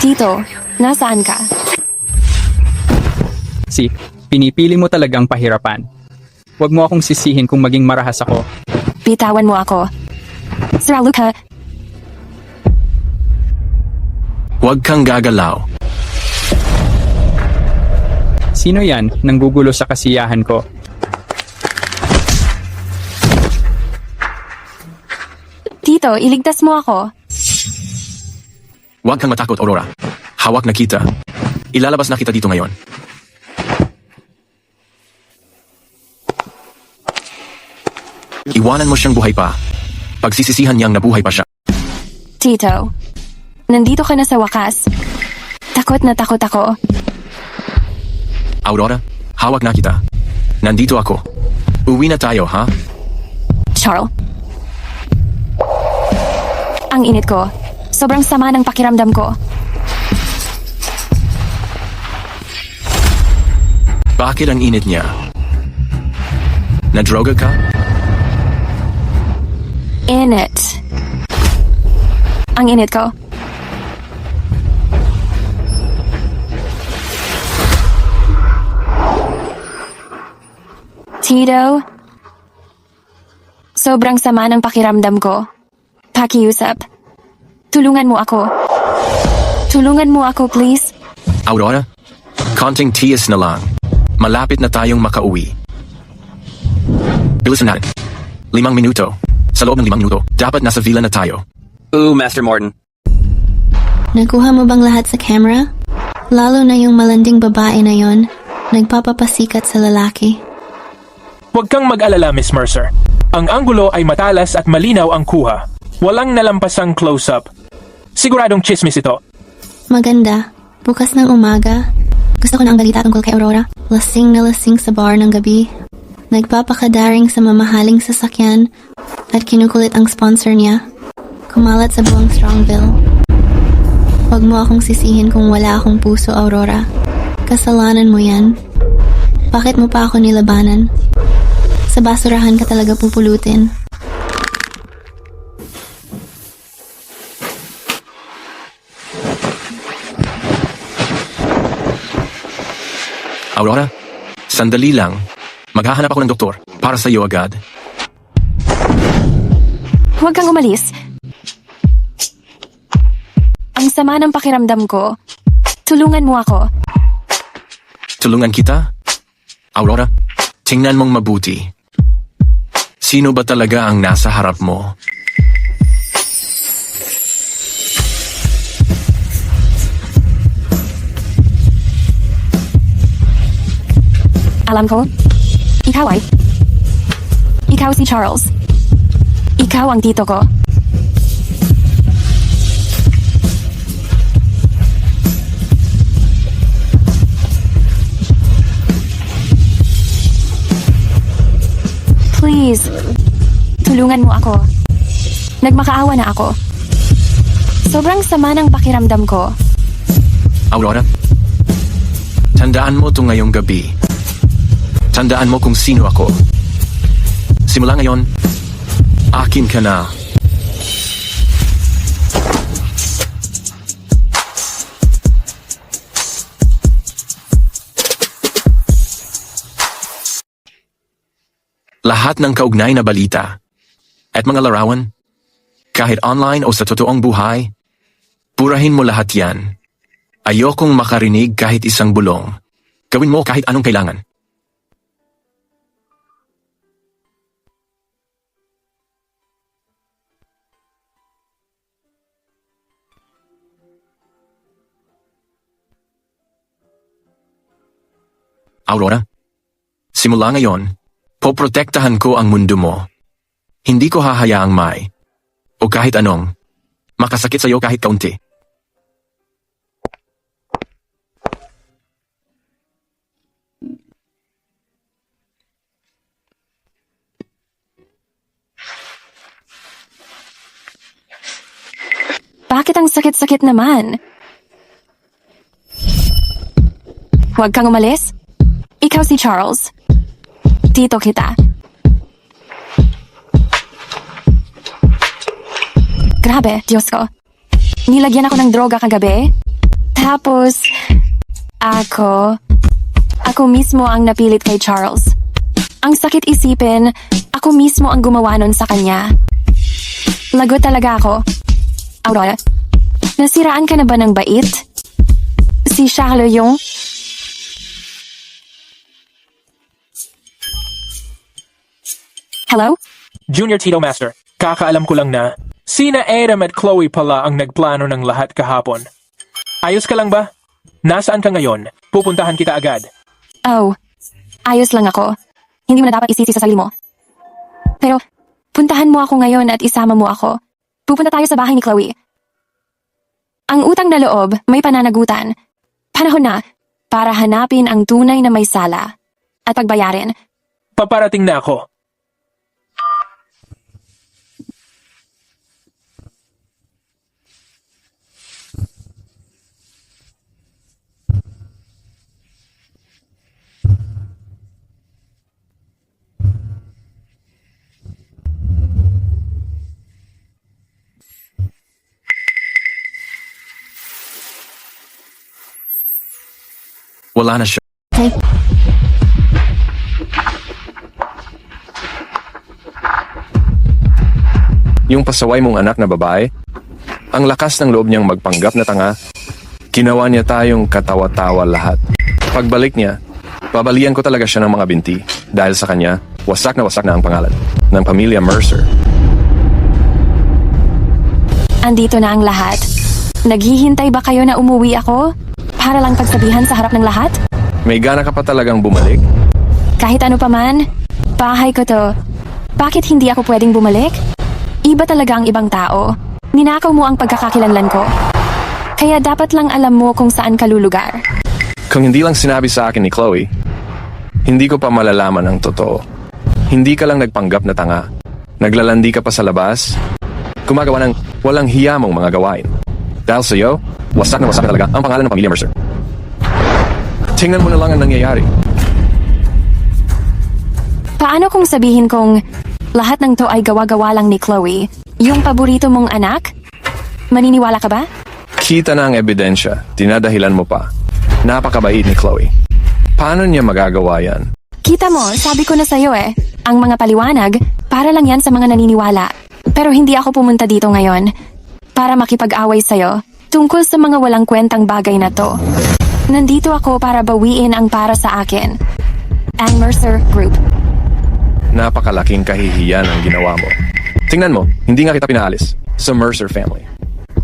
Tito, nasaan ka? Pinipili mo talagang pahirapan. Huwag mo akong sisihin kung maging marahas ako. Bitawan mo ako. Sir Luca, Huwag kang gagalaw. Sino yan nang gugulo sa kasiyahan ko? Tito, iligtas mo ako. Huwag kang matakot, Aurora. Hawak na kita. Ilalabas na kita dito ngayon. Iwanan mo siyang buhay pa. Pagsisisihan niyang nabuhay pa siya. Tito, nandito ka na sa wakas. Takot na takot ako. Aurora, hawak na kita. Nandito ako. Uwi na tayo, ha? Charles. Ang init ko. Sobrang sama ng pakiramdam ko. Bakit ang init niya? Nadroga ka? Init. Ang init ko. Tito, sobrang sama ng pakiramdam ko. Pakiusap. Tulungan mo ako. Tulungan mo ako, please. Aurora, konting tiis na lang. Malapit na tayong makauwi. Bilisan natin. 5 minuto. Sa loob ng 5 minuto, dapat nasa villa na tayo. Master Morton. Nakuha mo bang lahat sa camera? Lalo na yung malanding babae na yon, nagpapapasikat sa lalaki. Huwag kang mag-alala, Miss Mercer. Ang anggulo ay matalas at malinaw ang kuha. Walang nalampasang close-up. Siguradong chismis ito. Maganda. Bukas ng umaga, gusto ko na ang balita tungkol kay Aurora. Lasing na lasing sa bar ng gabi. Nagpapakadaring sa mamahaling sasakyan at kinukulit ang sponsor niya. Kumalat sa buong Strongville. Huwag mo akong sisihin kung wala akong puso, Aurora. Kasalanan mo yan. Bakit mo pa ako nilabanan? Sa basurahan ka talaga pupulutin. Aurora, sandali lang. Maghahanap ako ng doktor para sa iyo agad. Huwag kang umalis. Ang sama ng pakiramdam ko. Tulungan mo ako. Tulungan kita? Aurora, tingnan mong mabuti. Sino ba talaga ang nasa harap mo? Alam ko, ikaw ay... Ikaw si Charles. Ikaw ang tito ko. Please, tulungan mo ako. Nagmakaawa na ako. Sobrang sama ng pakiramdam ko. Aurora, tandaan mo ito ngayong gabi. Tandaan mo kung sino ako. Simula ngayon, akin ka na. Lahat ng kaugnay na balita at mga larawan, kahit online o sa totoong buhay, purahin mo lahat yan. Ayokong makarinig kahit isang bulong. Gawin mo kahit anong kailangan. Aurora, simula ngayon, poprotektahan ko ang mundo mo. Hindi ko hahayaang may, o kahit anong, makasakit sa'yo kahit kaunti. Bakit ang sakit-sakit naman? Huwag kang umalis. Ikaw si Charles. Tito kita. Grabe, Diyos ko. Nilagyan ako ng droga kagabi. Tapos, ako mismo ang napilit kay Charles. Ang sakit isipin, ako mismo ang gumawa nun sa kanya. Lagot talaga ako. Aurora, nasiraan ka na ba ng bait? Si Charles yung... Hello? Junior Tito Master, kakaalam ko lang na sina Adam at Chloe pala ang nagplano ng lahat kahapon. Ayos ka lang ba? Nasaan ka ngayon? Pupuntahan kita agad. Oh, ayos lang ako. Hindi mo na dapat isisi sa sarili mo. Pero, puntahan mo ako ngayon at isama mo ako. Pupunta tayo sa bahay ni Chloe. Ang utang na loob, may pananagutan. Panahon na para hanapin ang tunay na may sala at pagbayarin. Paparating na ako. Wala na siya. Okay. Yung pasaway mong anak na babae, ang lakas ng loob niyang magpanggap na tanga, ginawa niya tayong katawa-tawa lahat. Pagbalik niya, babalian ko talaga siya ng mga binti dahil sa kanya, wasak na ang pangalan ng pamilya Mercer. Andito na ang lahat. Naghihintay ba kayo na umuwi ako? Para lang pagsabihan sa harap ng lahat? May gana ka pa talagang bumalik? Kahit ano pa man, bahay ko to. Bakit hindi ako pwedeng bumalik? Iba talaga ang ibang tao. Ninakaw mo ang pagkakakilanlan ko. Kaya dapat lang alam mo kung saan ka lulugar. Kung hindi lang sinabi sa akin ni Chloe, hindi ko pa malalaman ang totoo. Hindi ka lang nagpanggap na tanga. Naglalandi ka pa sa labas. Gumagawa ng walang hiya mong mga gawain. Dahil sa'yo, wasak na talaga ang pangalan ng pamilya Mercer. Tingnan mo na lang ang nangyayari. Paano kung sabihin kong lahat ng to ay gawa-gawa lang ni Chloe? Yung paborito mong anak? Maniniwala ka ba? Kita na ang ebidensya. Dinadahilan mo pa. Napakabait ni Chloe. Paano niya magagawa yan? Kita mo, sabi ko na sa'yo ang mga paliwanag, para lang yan sa mga naniniwala. Pero hindi ako pumunta dito ngayon para makipag-away sa'yo tungkol sa mga walang kwentang bagay na to. Nandito ako para bawiin ang para sa akin. Ang Mercer Group. Napakalaking kahihiyan ang ginawa mo. Tingnan mo, hindi nga kita pinaalis sa Mercer family.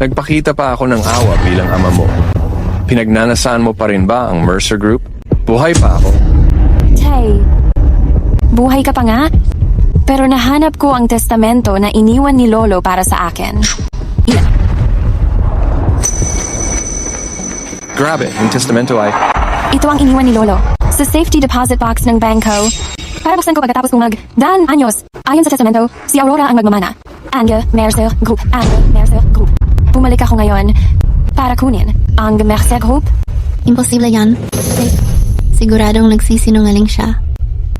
Nagpakita pa ako ng awa bilang ama mo. Pinagnanasaan mo pa rin ba ang Mercer Group? Buhay pa ako. Hey, buhay ka pa nga? Pero nahanap ko ang testamento na iniwan ni Lolo para sa akin. Grabe, yung testamento ay... Ito ang iniwan ni Lolo sa safety deposit box ng bangko. Para buksan ko pagkatapos kong mag-daan anyos. Ayon sa testamento, si Aurora ang magmamana. Ang Mercer Group. Ang Mercer Group. Bumalik ako ngayon para kunin ang Mercer Group. Imposible yan. Siguradong nagsisinungaling siya.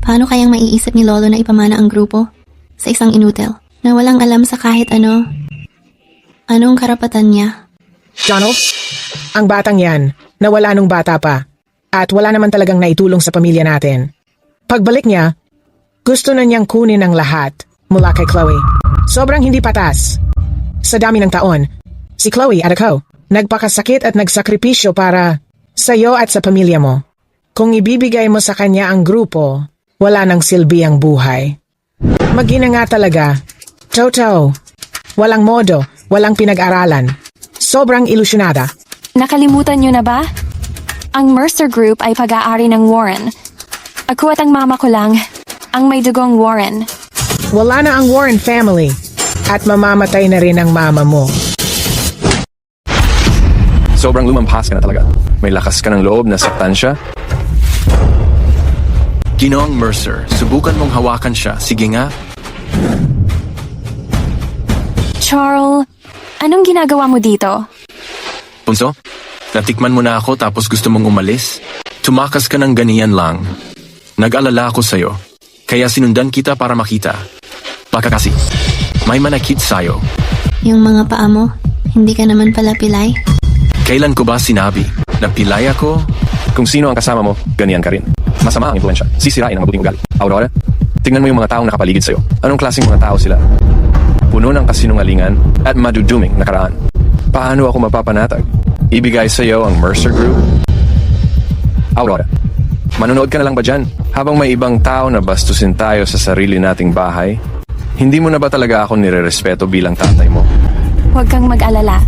Paano kayang maiisip ni Lolo na ipamana ang grupo sa isang inutil na walang alam sa kahit ano? Anong karapatan niya? Donald, ang batang yan, nawala nung bata pa. At wala naman talagang naitulong sa pamilya natin. Pagbalik niya, gusto na niyang kunin ang lahat mula kay Chloe. Sobrang hindi patas. Sa dami ng taon, si Chloe at ako, nagpakasakit at nagsakripisyo para sa'yo at sa pamilya mo. Kung ibibigay mo sa kanya ang grupo, wala nang silbi ang buhay. Mag-ina nga talaga. Toto. Walang modo, walang pinag-aralan. Sobrang ilusyonada. Nakalimutan niyo na ba? Ang Mercer Group ay pag-aari ng Warren. Ako at ang mama ko lang, ang may dugong Warren. Wala na ang Warren family. At mamamatay na rin ang mama mo. Sobrang lumampas ka na talaga. May lakas ka ng loob na saktan siya. Ginoong Mercer, subukan mong hawakan siya. Sige nga. Charles, anong ginagawa mo dito? Punso, natikman mo na ako tapos gusto mong umalis? Tumakas ka ng ganiyan lang. Nag-alala ako sa'yo. Kaya sinundan kita para makita. Baka kasi, may manakit sa'yo. Yung mga paa mo, hindi ka naman pala pilay? Kailan ko ba sinabi na pilay ako? Kung sino ang kasama mo, ganyan ka rin. Masama ang impluensya. Sisirain ang mabuting ugali. Aurora, tingnan mo yung mga taong nakapaligid sa'yo. Anong klaseng mga tao sila? Puno ng kasinungalingan at maduduming nakaraan. Paano ako mapapanatag? Ibigay sa'yo ang Mercer Group? Aurora, manonood ka na lang ba dyan? Habang may ibang tao na bastusin tayo sa sarili nating bahay, hindi mo na ba talaga ako nirerespeto bilang tatay mo? Huwag kang mag-alala.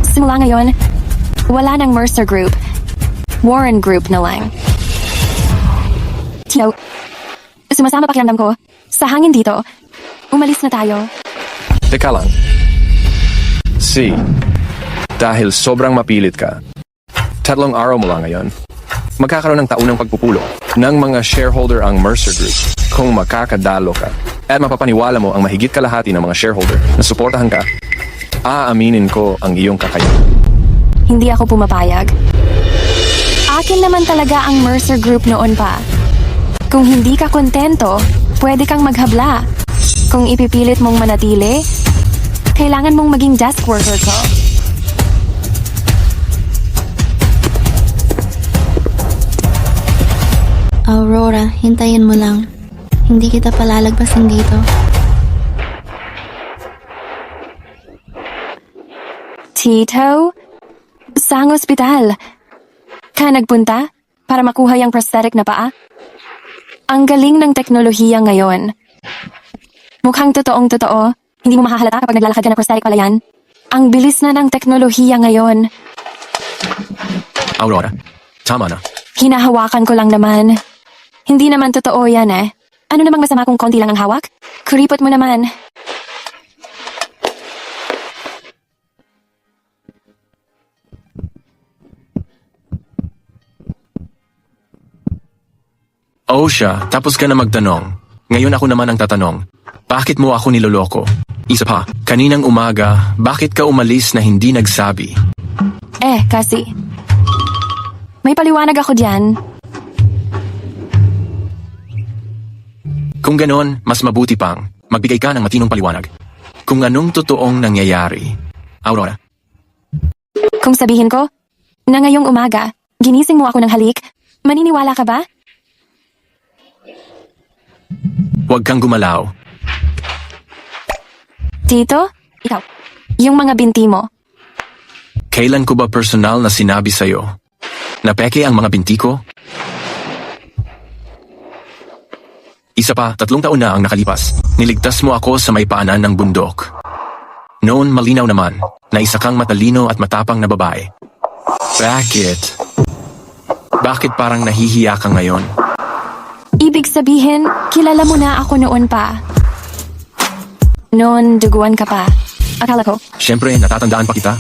Simula ngayon, wala nang Mercer Group. Warren Group na lang. Tio, sumasama pakiramdam ko. Sa hangin dito. Umalis na tayo. Teka lang. Dahil sobrang mapilit ka, 3 araw mo lang ngayon, magkakaroon ng taunang pagpupulong ng mga shareholder ang Mercer Group kung makakadalo ka at mapapaniwala mo ang mahigit kalahati ng mga shareholder na suportahan ka. Aaminin ko ang iyong kakayahan. Hindi ako pumapayag. Akin naman talaga ang Mercer Group noon pa. Kung hindi ka kontento, pwede kang maghabla. Kung ipipilit mong manatili, kailangan mong maging desk worker ko. Aurora, hintayin mo lang. Hindi kita palalagpasin dito. Tito? Saang ospital? Ka nagpunta para makuha yung prosthetic na paa? Ang galing ng teknolohiya ngayon. Mukhang totoong-totoo. Hindi mo mahahalata kapag naglalakad ka na prosthetic pala yan. Ang bilis na ng teknolohiya ngayon. Aurora, tama na. Hinahawakan ko lang naman. Hindi naman totoo yan eh. Ano namang masama kung konti lang ang hawak? Kuripot mo naman. Oh siya, tapos ka na magtanong. Ngayon ako naman ang tatanong. Bakit mo ako niloloko? Isa pa, kaninang umaga, bakit ka umalis na hindi nagsabi? Kasi... May paliwanag ako diyan. Kung ganon, mas mabuti pang magbigay ka ng matinong paliwanag. Kung anong totoong nangyayari. Aurora, Kung sabihin ko, na ngayong umaga, ginising mo ako ng halik, maniniwala ka ba? huwag kang gumalaw. Tito, ikaw. Yung mga binti mo. Kailan ko ba personal na sinabi sa'yo? Na peke ang mga binti ko? Isa pa, 3 taon na ang nakalipas. Niligtas mo ako sa may paanan ng bundok. Noon malinaw naman na isa kang matalino at matapang na babae. Bakit? Bakit parang nahihiya ka ngayon? Ibig sabihin, kilala mo na ako noon pa. Noon, duguan ka pa. Akala ko, Siyempre, natatandaan pa kita.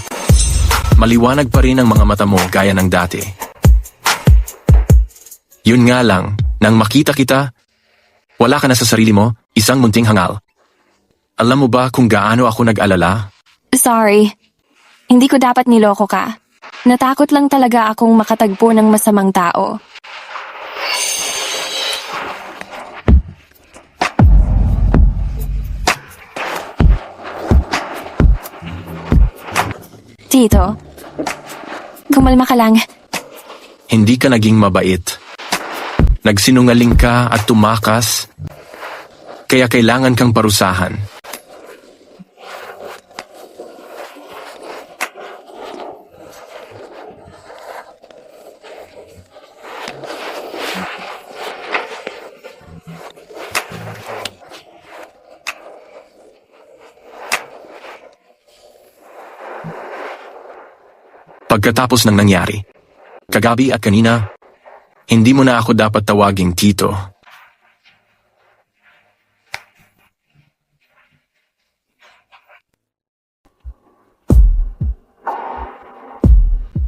Maliwanag pa rin ang mga mata mo gaya ng dati. Yun nga lang, nang makita kita, wala ka na sa sarili mo, isang munting hangal. Alam mo ba kung gaano ako nag-alala? sorry. Hindi ko dapat niloko ka. Natakot lang talaga akong makatagpo ng masamang tao. Tito, kumalma ka lang. Hindi ka naging mabait. Nagsinungaling ka at tumakas, kaya kailangan kang parusahan. Pagkatapos ng nangyari, kagabi at kanina, hindi mo na ako dapat tawaging Tito.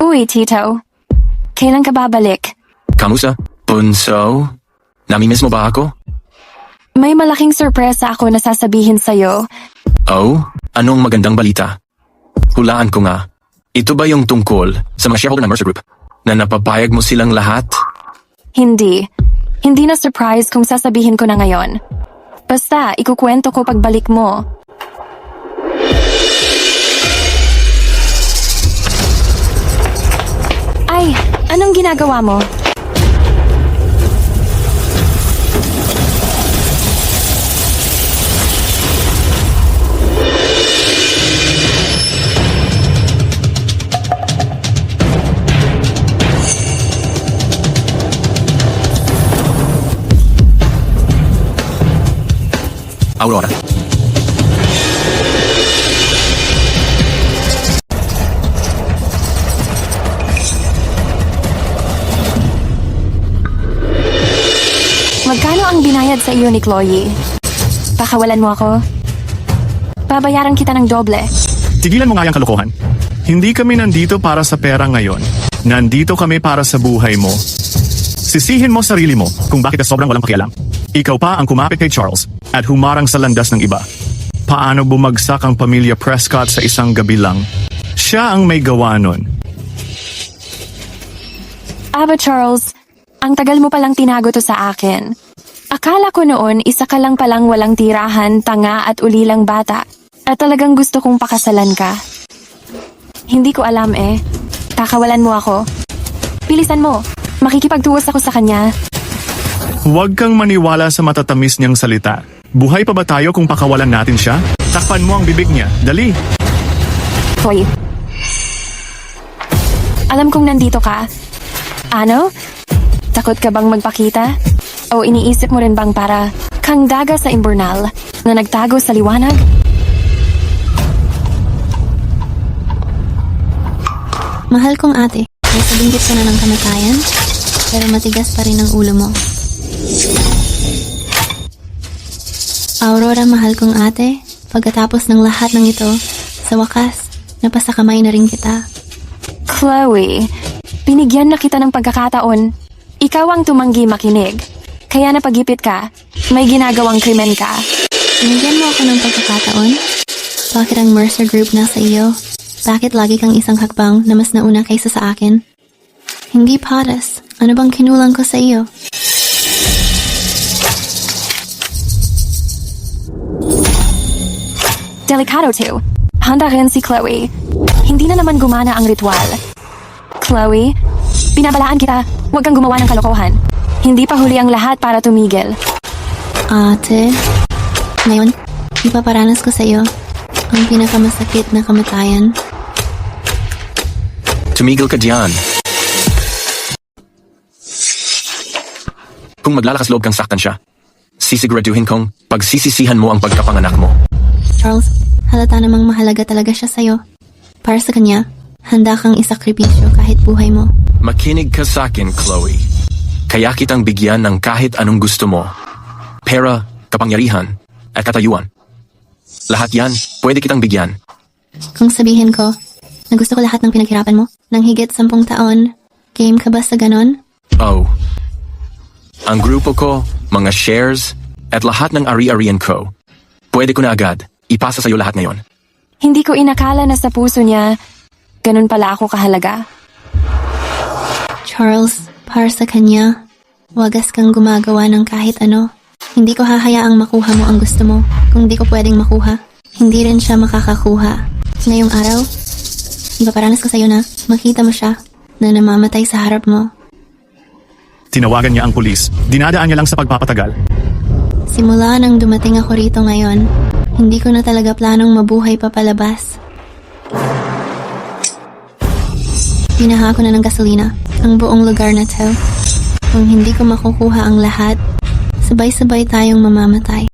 Uy, Tito. Kailan ka babalik? Kamusta? Bunso? Namimiss mo ba ako? May malaking sorpresa ako na sasabihin sa'yo. Oh? Anong magandang balita? Hulaan ko nga. Ito ba yung tungkol sa mga shareholder ng Mercer Group na napapayag mo silang lahat? Hindi. Hindi na surprise kung sasabihin ko na ngayon. Basta, ikukwento ko pagbalik mo. Ay, anong ginagawa mo? Aurora. Magkano ang binayad sa iyo ni Chloe? Pakawalan mo ako? Babayaran kita ng doble. Tigilan mo nga yung kalokohan. Hindi kami nandito para sa pera ngayon. Nandito kami para sa buhay mo. Sisihin mo sarili mo kung bakit ka sobrang walang pakialam. Ikaw pa ang kumapit kay Charles at humarang sa landas ng iba. Paano bumagsak ang pamilya Prescott sa isang gabi lang? Siya ang may gawa nun. Aba Charles, ang tagal mo palang tinago to sa akin. Akala ko noon isa ka lang palang walang tirahan, tanga at ulilang bata. At talagang gusto kong pakasalan ka. Hindi ko alam eh. Kakawalan mo ako. Bilisan mo. Makikipagtuwas ako sa kanya. Huwag kang maniwala sa matatamis niyang salita. Buhay pa ba tayo kung pakawalan natin siya? Takpan mo ang bibig niya. Dali! Hoy. Alam kong nandito ka. Ano? Takot ka bang magpakita? O iniisip mo rin bang para kang daga sa imburnal na nagtago sa liwanag? Mahal kong ate, nasa binggit ka na ng kamatayan, pero matigas pa rin ang ulo mo. Aurora, mahal kong ate, pagkatapos ng lahat ng ito, sa wakas, napasakamay na rin kita. Chloe, binigyan na kita ng pagkakataon. Ikaw ang tumanggi makinig. Kaya napagipit ka. May ginagawang krimen ka. Binigyan mo ako ng pagkakataon? Bakit ang Mercer Group nasa iyo? Bakit lagi kang isang hakbang na mas nauna kaysa sa akin? Hindi pares. Ano bang kinulang ko sa iyo? Delikado to. Handa rin si Chloe. Hindi na naman gumana ang ritual. Chloe, binabalaan kita. Huwag kang gumawa ng kalokohan. Hindi pa huli ang lahat para tumigil. Ate, ngayon, ipaparanas ko sa iyo ang pinakamasakit na kamatayan. Tumigil ka diyan. Kung maglalakas loob kang saktan siya, sisiguraduhin kong pagsisisihan mo ang pagkapanganak mo. Charles, halata namang mahalaga talaga siya sa'yo. Para sa kanya, handa kang isakripisyo kahit buhay mo. Makinig ka sa akin, Chloe. Kaya kitang bigyan ng kahit anong gusto mo. Pera, kapangyarihan, at katayuan. Lahat yan, pwede kitang bigyan. Kung sabihin ko na gusto ko lahat ng pinaghirapan mo ng higit 10 taon, game ka ba sa ganon? Oh. Ang grupo ko, mga shares, at lahat ng ari-arian ko. Pwede ko na agad. Ipasa sa'yo lahat ngayon. Hindi ko inakala na sa puso niya, ganun pala ako kahalaga. Charles, para sa kanya, wagas kang gumagawa ng kahit ano. Hindi ko hahayaang makuha mo ang gusto mo. Kung di ko pwedeng makuha, hindi rin siya makakakuha. Ngayong araw, ipaparanas ko sa'yo na makita mo siya na namamatay sa harap mo. Tinawagan niya ang pulis. Dinadaan niya lang sa pagpapatagal. Simula nang dumating ako rito ngayon, hindi ko na talaga planong mabuhay pa palabas. Pinaha ko na ng gasolina ang buong lugar na to. Kung hindi ko makukuha ang lahat, sabay-sabay tayong mamamatay.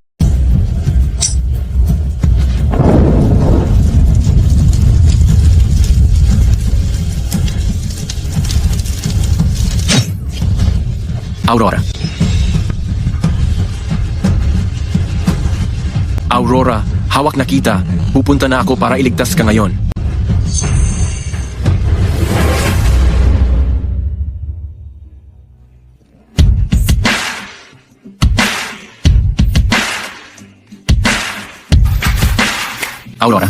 Aurora. Aurora, hawak na kita. Pupunta na ako para iligtas ka ngayon. Aurora.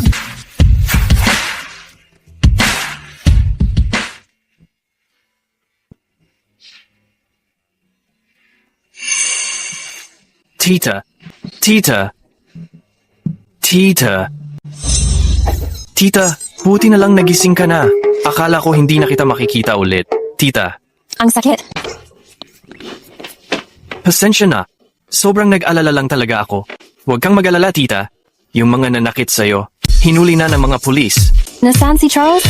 Tita. Tita. Tita. Tita, buti na lang nagising ka na. Akala ko hindi na kita makikita ulit. Tita. Ang sakit. Pasensya na. Sobrang nag-alala lang talaga ako. Huwag kang mag-alala, tita. Yung mga nanakit sa'yo, hinuli na ng mga pulis. Nasaan si Charles?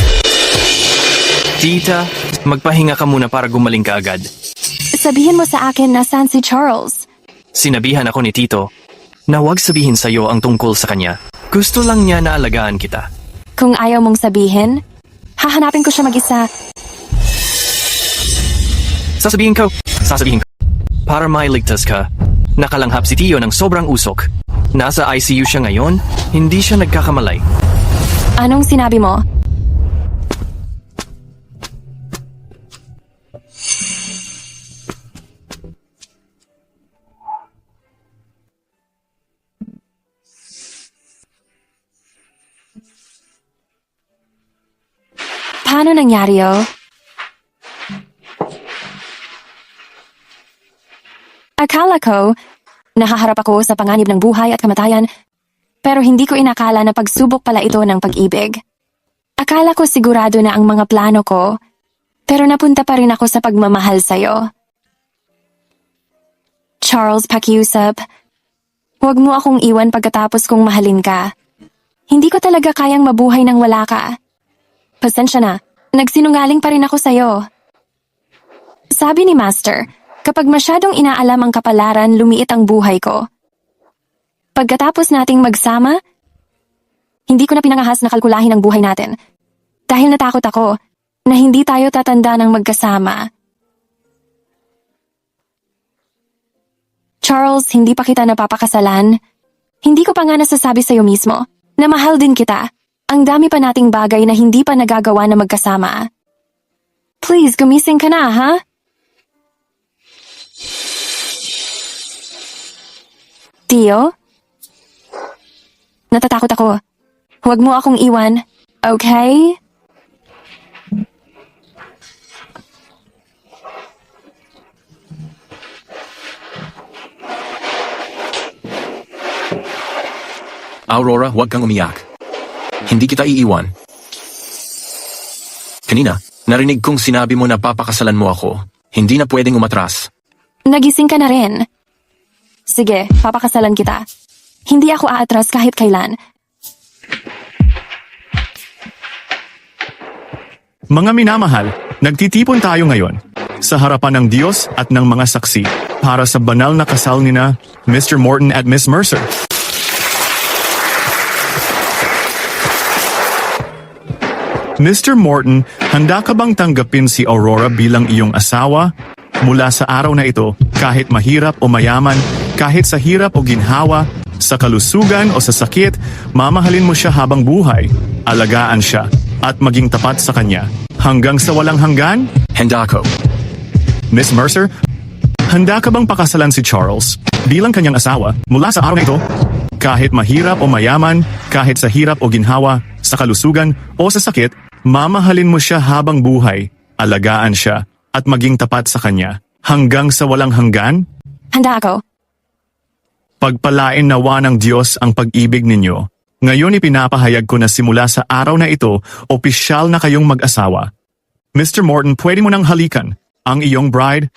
Tita, magpahinga ka muna para gumaling ka agad. Sabihin mo sa akin nasaan si Charles. Sinabihan ako ni Tito na huwag sabihin sa'yo ang tungkol sa kanya. Gusto lang niya na alagaan kita. Kung ayaw mong sabihin, hahanapin ko siya mag-isa. Sasabihin ko. Para mailigtas ka, nakalanghap si Tio ng sobrang usok. Nasa ICU siya ngayon, hindi siya nagkakamalay. Anong sinabi mo? Paano nangyari yun? Akala ko, nahaharap ako sa panganib ng buhay at kamatayan, pero hindi ko inakala na pagsubok pala ito ng pag-ibig. Akala ko sigurado na ang mga plano ko, pero napunta pa rin ako sa pagmamahal sa'yo. Charles, pakiusap. Huwag mo akong iwan pagkatapos kong mahalin ka. Hindi ko talaga kayang mabuhay nang wala ka. Pasensya na, nagsinungaling pa rin ako sa'yo. Sabi ni Master, kapag masyadong inaalam ang kapalaran, lumiit ang buhay ko. Pagkatapos nating magsama, hindi ko na pinangahas na kalkulahin ang buhay natin. Dahil natakot ako, na hindi tayo tatanda ng magkasama. Charles, hindi pa kita napapakasalan. Hindi ko pa nga nasasabi sa'yo mismo na mahal din kita. Ang dami pa nating bagay na hindi pa nagagawa na magkasama. Please, gumising ka na, ha? Tio? Natatakot ako. Huwag mo akong iwan, okay? Aurora, huwag kang umiyak. Hindi kita iiwan. Kanina, narinig kong sinabi mo na papakasalan mo ako. Hindi na pwedeng umatras. Nagising ka na rin. Sige, papakasalan kita. Hindi ako aatras kahit kailan. Mga minamahal, nagtitipon tayo ngayon sa harapan ng Diyos at ng mga saksi para sa banal na kasal nina Mr. Morton at Miss Mercer. Mr. Morton, handa ka bang tanggapin si Aurora bilang iyong asawa? Mula sa araw na ito, kahit mahirap o mayaman, kahit sa hirap o ginhawa, sa kalusugan o sa sakit, mamahalin mo siya habang buhay, alagaan siya, at maging tapat sa kanya. Hanggang sa walang hanggan? Handa ako. Miss Mercer, handa ka bang pakasalan si Charles bilang kanyang asawa mula sa araw na ito? Kahit mahirap o mayaman, kahit sa hirap o ginhawa, sa kalusugan o sa sakit, mamahalin mo siya habang buhay, alagaan siya, at maging tapat sa kanya. Hanggang sa walang hanggan? Handa ako. Pagpalain nawa ng Diyos ang pag-ibig ninyo. Ngayon ipinapahayag ko na simula sa araw na ito, opisyal na kayong mag-asawa. Mr. Morton, pwede mo nang halikan ang iyong bride